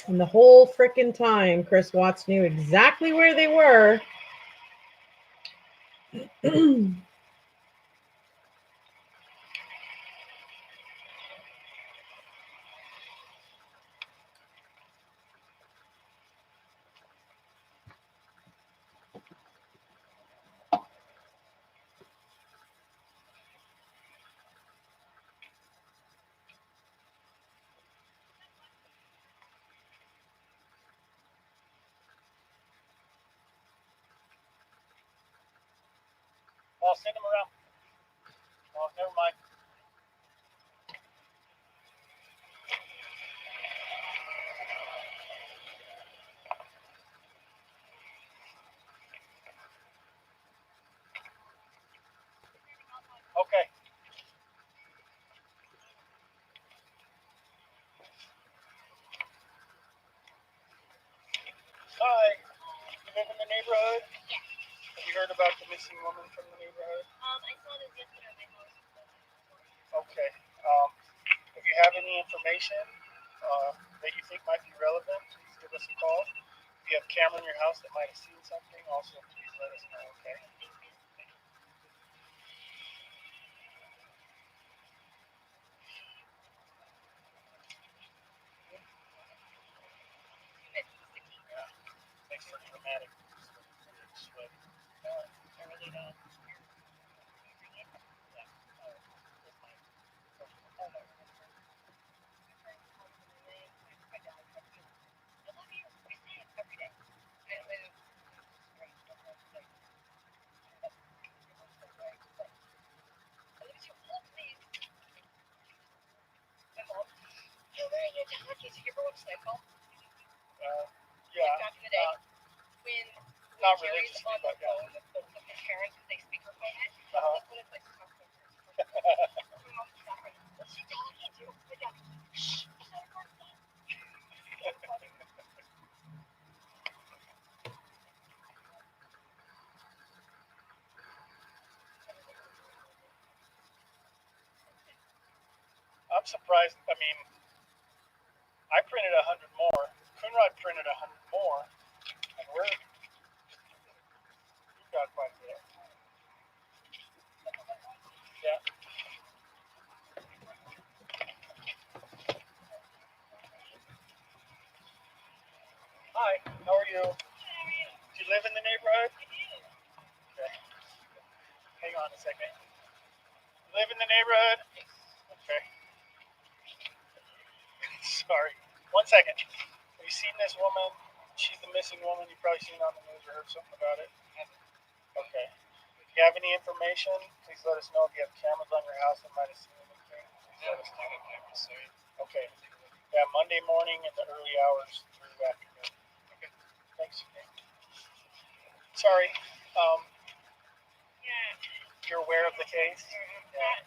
And the whole frickin' time, Chris Watts knew exactly where they were. I'll send them around. Oh, never mind. Okay. Hi. You live in the neighborhood? Yeah. Have you heard about the missing woman from the neighborhood? information that you think might be relevant, please give us a call. If you have a camera in your house that might have seen something, also please let us know, okay? Thanks for dramatic sweat. Yeah, not religiously, but I'm surprised. I mean, I printed 100 more. Coonrod printed 100 more, and we've got quite a bit. Yeah. Hi, how are you? Do you live in the neighborhood? Okay. Hang on a second. You live in the neighborhood? Okay. Sorry. 1 second. Have you seen this woman? She's the missing woman. You've probably seen on the news or heard something about it. Okay. If you have any information, please let us know. If you have cameras on your house that might have seen anything, please let us know. Okay. Yeah, Monday morning in the early hours through afternoon. Okay. Thanks. Sorry. You're aware of the case? Yeah.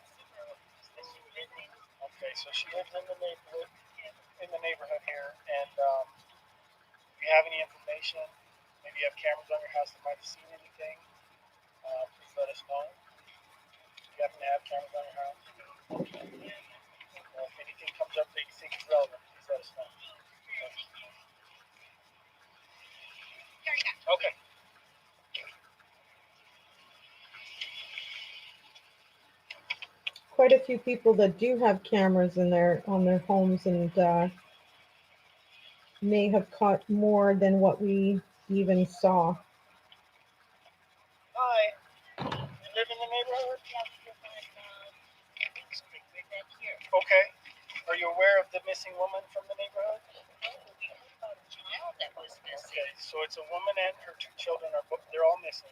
Okay, so she lives in the neighborhood here, and if you have any information, maybe you have cameras on your house that might have seen anything, please let us know. If you happen to have cameras on your house, if anything comes up that you think is relevant, please let us know. Okay. Quite a few people that do have cameras in on their homes and may have caught more than what we even saw. Hi. You live in the neighborhood? Okay. Are you aware of the missing woman from the neighborhood? Okay, so it's a woman and her 2 children they're all missing.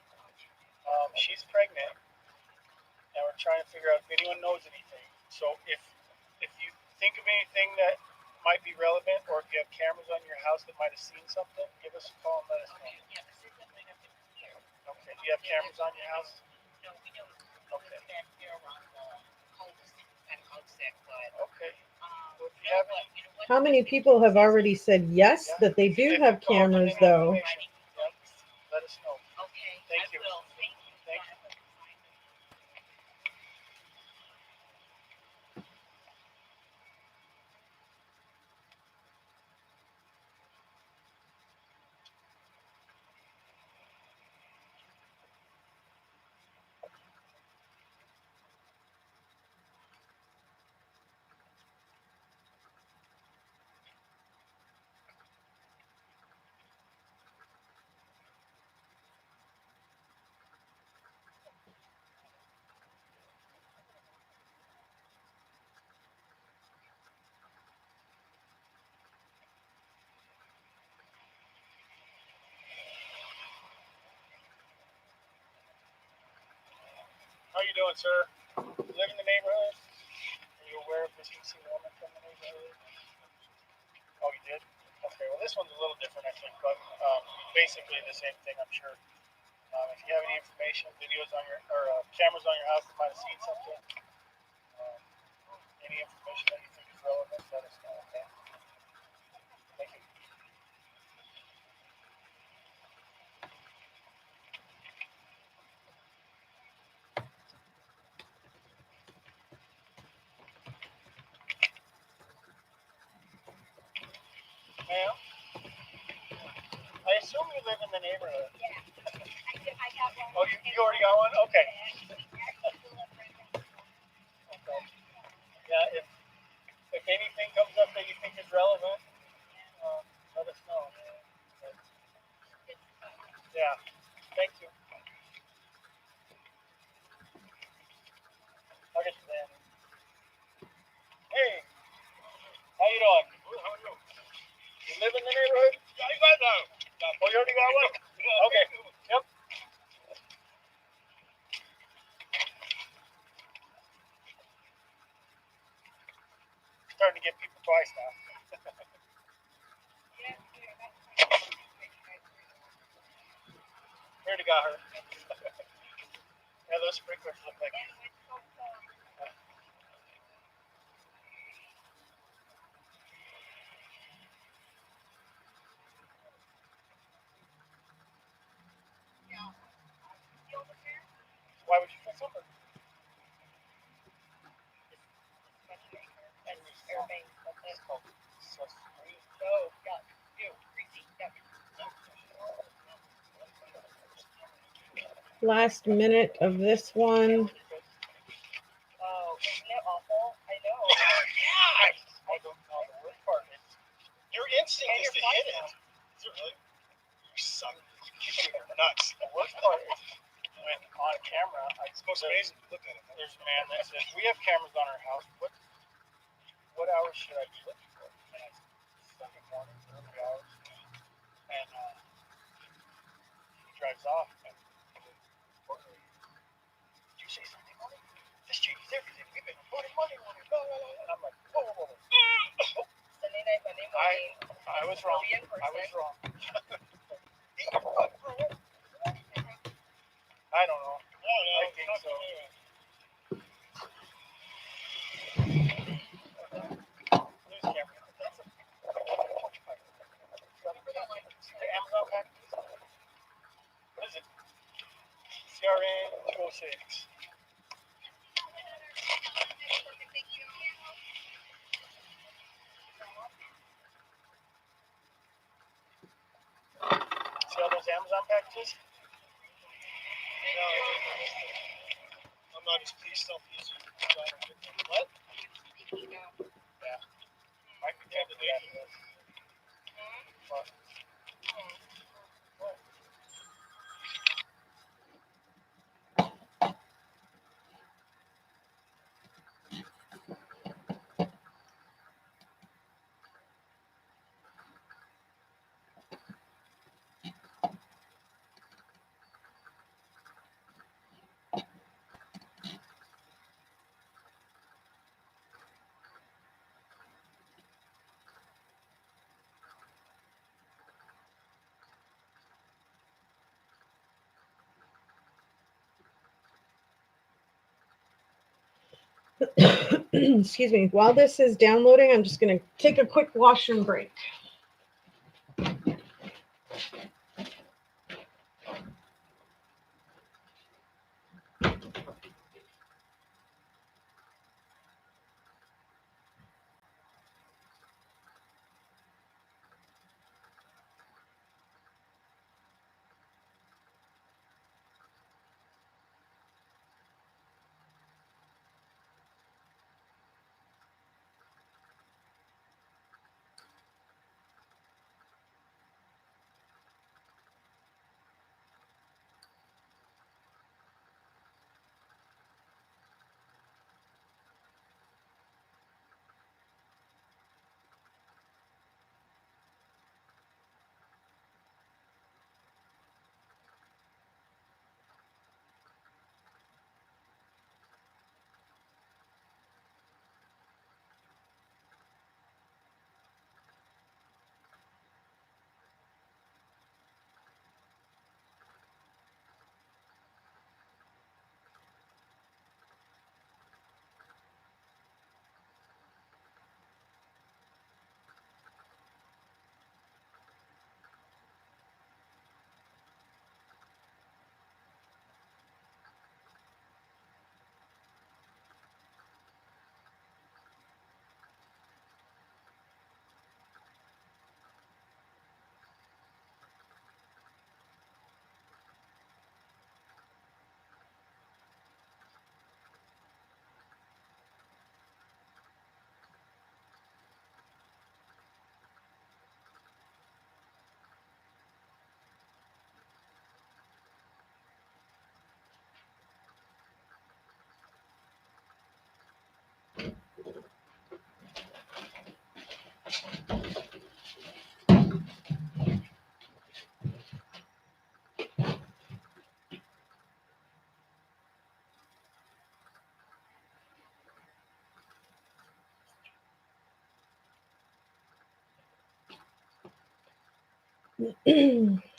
She's pregnant, and we're trying to figure out if anyone knows anything. So if you think of anything that might be relevant, or if you have cameras on your house that might have seen something, give us a call and let us know. Okay, do you have cameras on your house? Okay. Okay. Well, if you have any, How many people have already said yes, that they do have cameras though? let us know. Thank you. Thank you. How you doing, sir? You live in the neighborhood? Are you aware of this missing woman from the neighborhood? Oh, you did? Okay, well, this one's a little different, I think, but basically the same thing, I'm sure. If you have any information, videos on cameras on your house that might have seen something, any information that you think is relevant, let us know, okay? Thank you. Ma'am? I assume you live in the neighborhood. Yeah. I got one. Oh, you already got one? Okay. Okay. Yeah, if anything comes up that you think is relevant, let us know. Yeah. Thank you. I'll get you there. Hey, how you doing? Good, how are you? You live in the neighborhood? Yeah, I got one. Oh, you already got one? Okay. Yep. Starting to get people twice now. Already got her. Yeah, those sprinklers look like. Why would you feel something? Last minute of this one. Oh, isn't it awful? I know. Yeah. I don't know the worst part is your instinct is to hit it. Is it really? You suck. You're nuts. The worst part is when on camera, it's most amazing to look at it. There's a man that says, "We have cameras on our house. What hours should I be looking for?" And I said, "Sunday morning, early hours." And he drives off. And did you say Sunday morning? This changes everything. We've been reporting money on it. Blah, blah, blah. And I'm like, whoa, whoa, whoa. Sunday night, Monday morning. I was wrong. I was wrong. I don't know. I think so. News camera. The Amazon package. What is it? CRN 206. See all those Amazon packages? No, I'm not as pleased off as you. What? Yeah. I could get to that. But, Excuse me. While this is downloading, I'm just going to take a quick washroom break.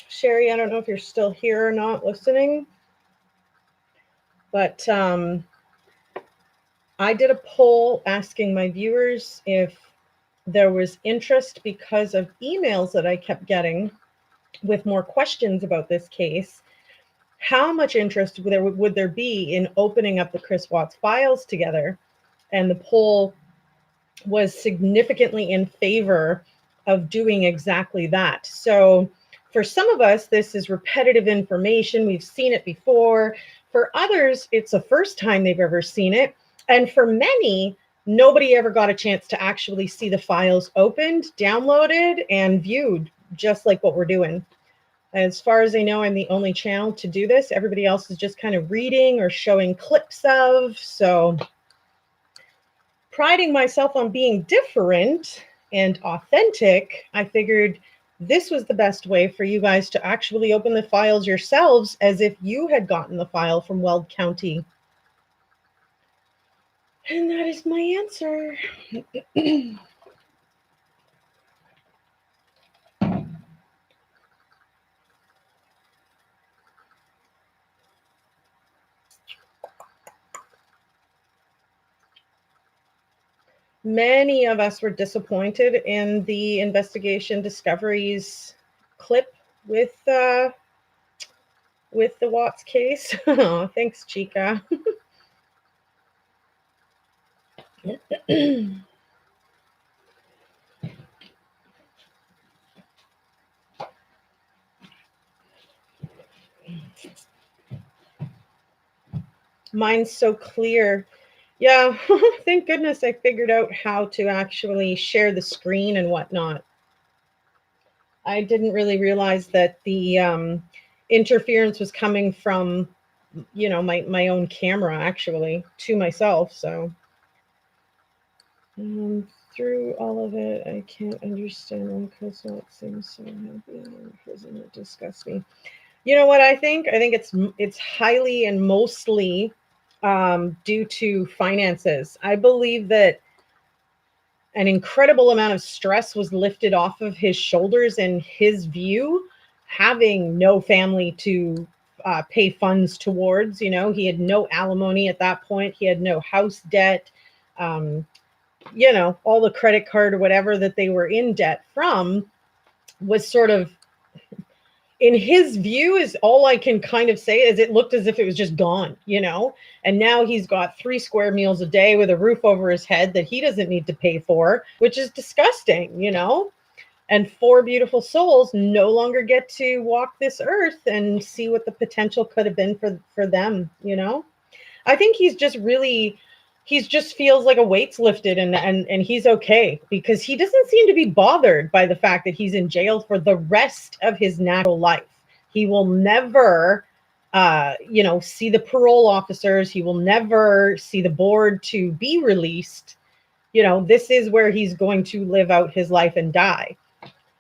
Sherry, I don't know if you're still here or not listening, but I did a poll asking my viewers if there was interest because of emails that I kept getting with more questions about this case. How much interest would there be in opening up the Chris Watts files together? And the poll was significantly in favor of doing exactly that. So for some of us, this is repetitive information. We've seen it before. For others, it's the first time they've ever seen it. And for many, nobody ever got a chance to actually see the files opened, downloaded, and viewed, just like what we're doing. As far as I know, I'm the only channel to do this. Everybody else is just kind of reading or showing clips of. So priding myself on being different and authentic, I figured this was the best way for you guys to actually open the files yourselves as if you had gotten the file from Weld County. And that is my answer. Many of us were disappointed in the Investigation Discoveries clip with the Watts case. Oh, thanks, Chica. Mine's so clear. Yeah, thank goodness I figured out how to actually share the screen and whatnot. I didn't really realize that the interference was coming from, you know, my own camera actually to myself. So through all of it, I can't understand why Chris Watts seems so happy in prison. It disgusts me. You know what I think? I think it's highly and mostly due to finances. I believe that an incredible amount of stress was lifted off of his shoulders in his view, having no family to pay funds towards. You know, he had no alimony at that point. He had no house debt. You know, all the credit card or whatever that they were in debt from was sort of, in his view, is all I can kind of say is it looked as if it was just gone, you know, and now he's got 3 square meals a day with a roof over his head that he doesn't need to pay for, which is disgusting, you know, and 4 beautiful souls no longer get to walk this earth and see what the potential could have been for them, you know. I think he's just feels like a weight's lifted and he's okay because he doesn't seem to be bothered by the fact that he's in jail for the rest of his natural life. He will never, you know, see the parole officers. He will never see the board to be released. You know, this is where he's going to live out his life and die.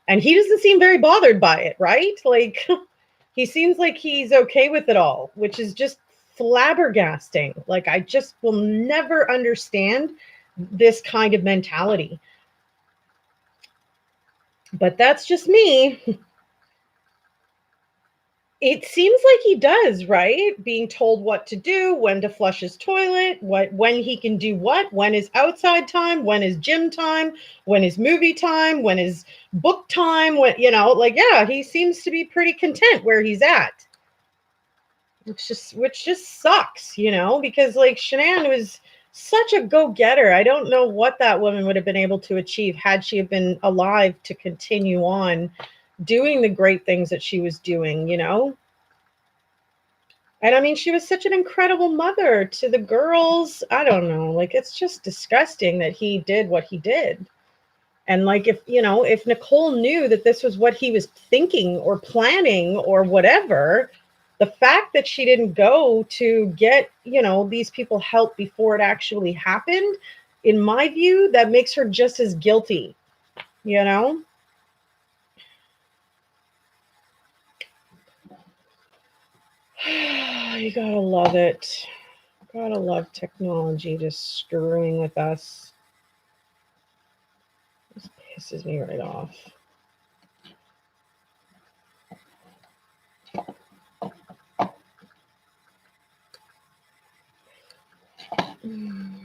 And he doesn't seem very bothered by it, right? Like, he seems like he's okay with it all, which is just flabbergasting. Like, I just will never understand this kind of mentality. But that's just me. It seems like he does, right? Being told what to do, when to flush his toilet, when he can do what, when is outside time, when is gym time, when is movie time, when is book time, when, you know, like, yeah, he seems to be pretty content where he's at. Which just sucks, you know, because like Shanann was such a go-getter. I don't know what that woman would have been able to achieve had she have been alive to continue on doing the great things that she was doing, you know. And I mean, she was such an incredible mother to the girls. I don't know, like, it's just disgusting that he did what he did. And like, if, you know, if Nicole knew that this was what he was thinking or planning or whatever, the fact that she didn't go to get, you know, these people help before it actually happened, in my view, that makes her just as guilty, you know? You gotta love it. Gotta love technology just screwing with us. This pisses me right off. Mm.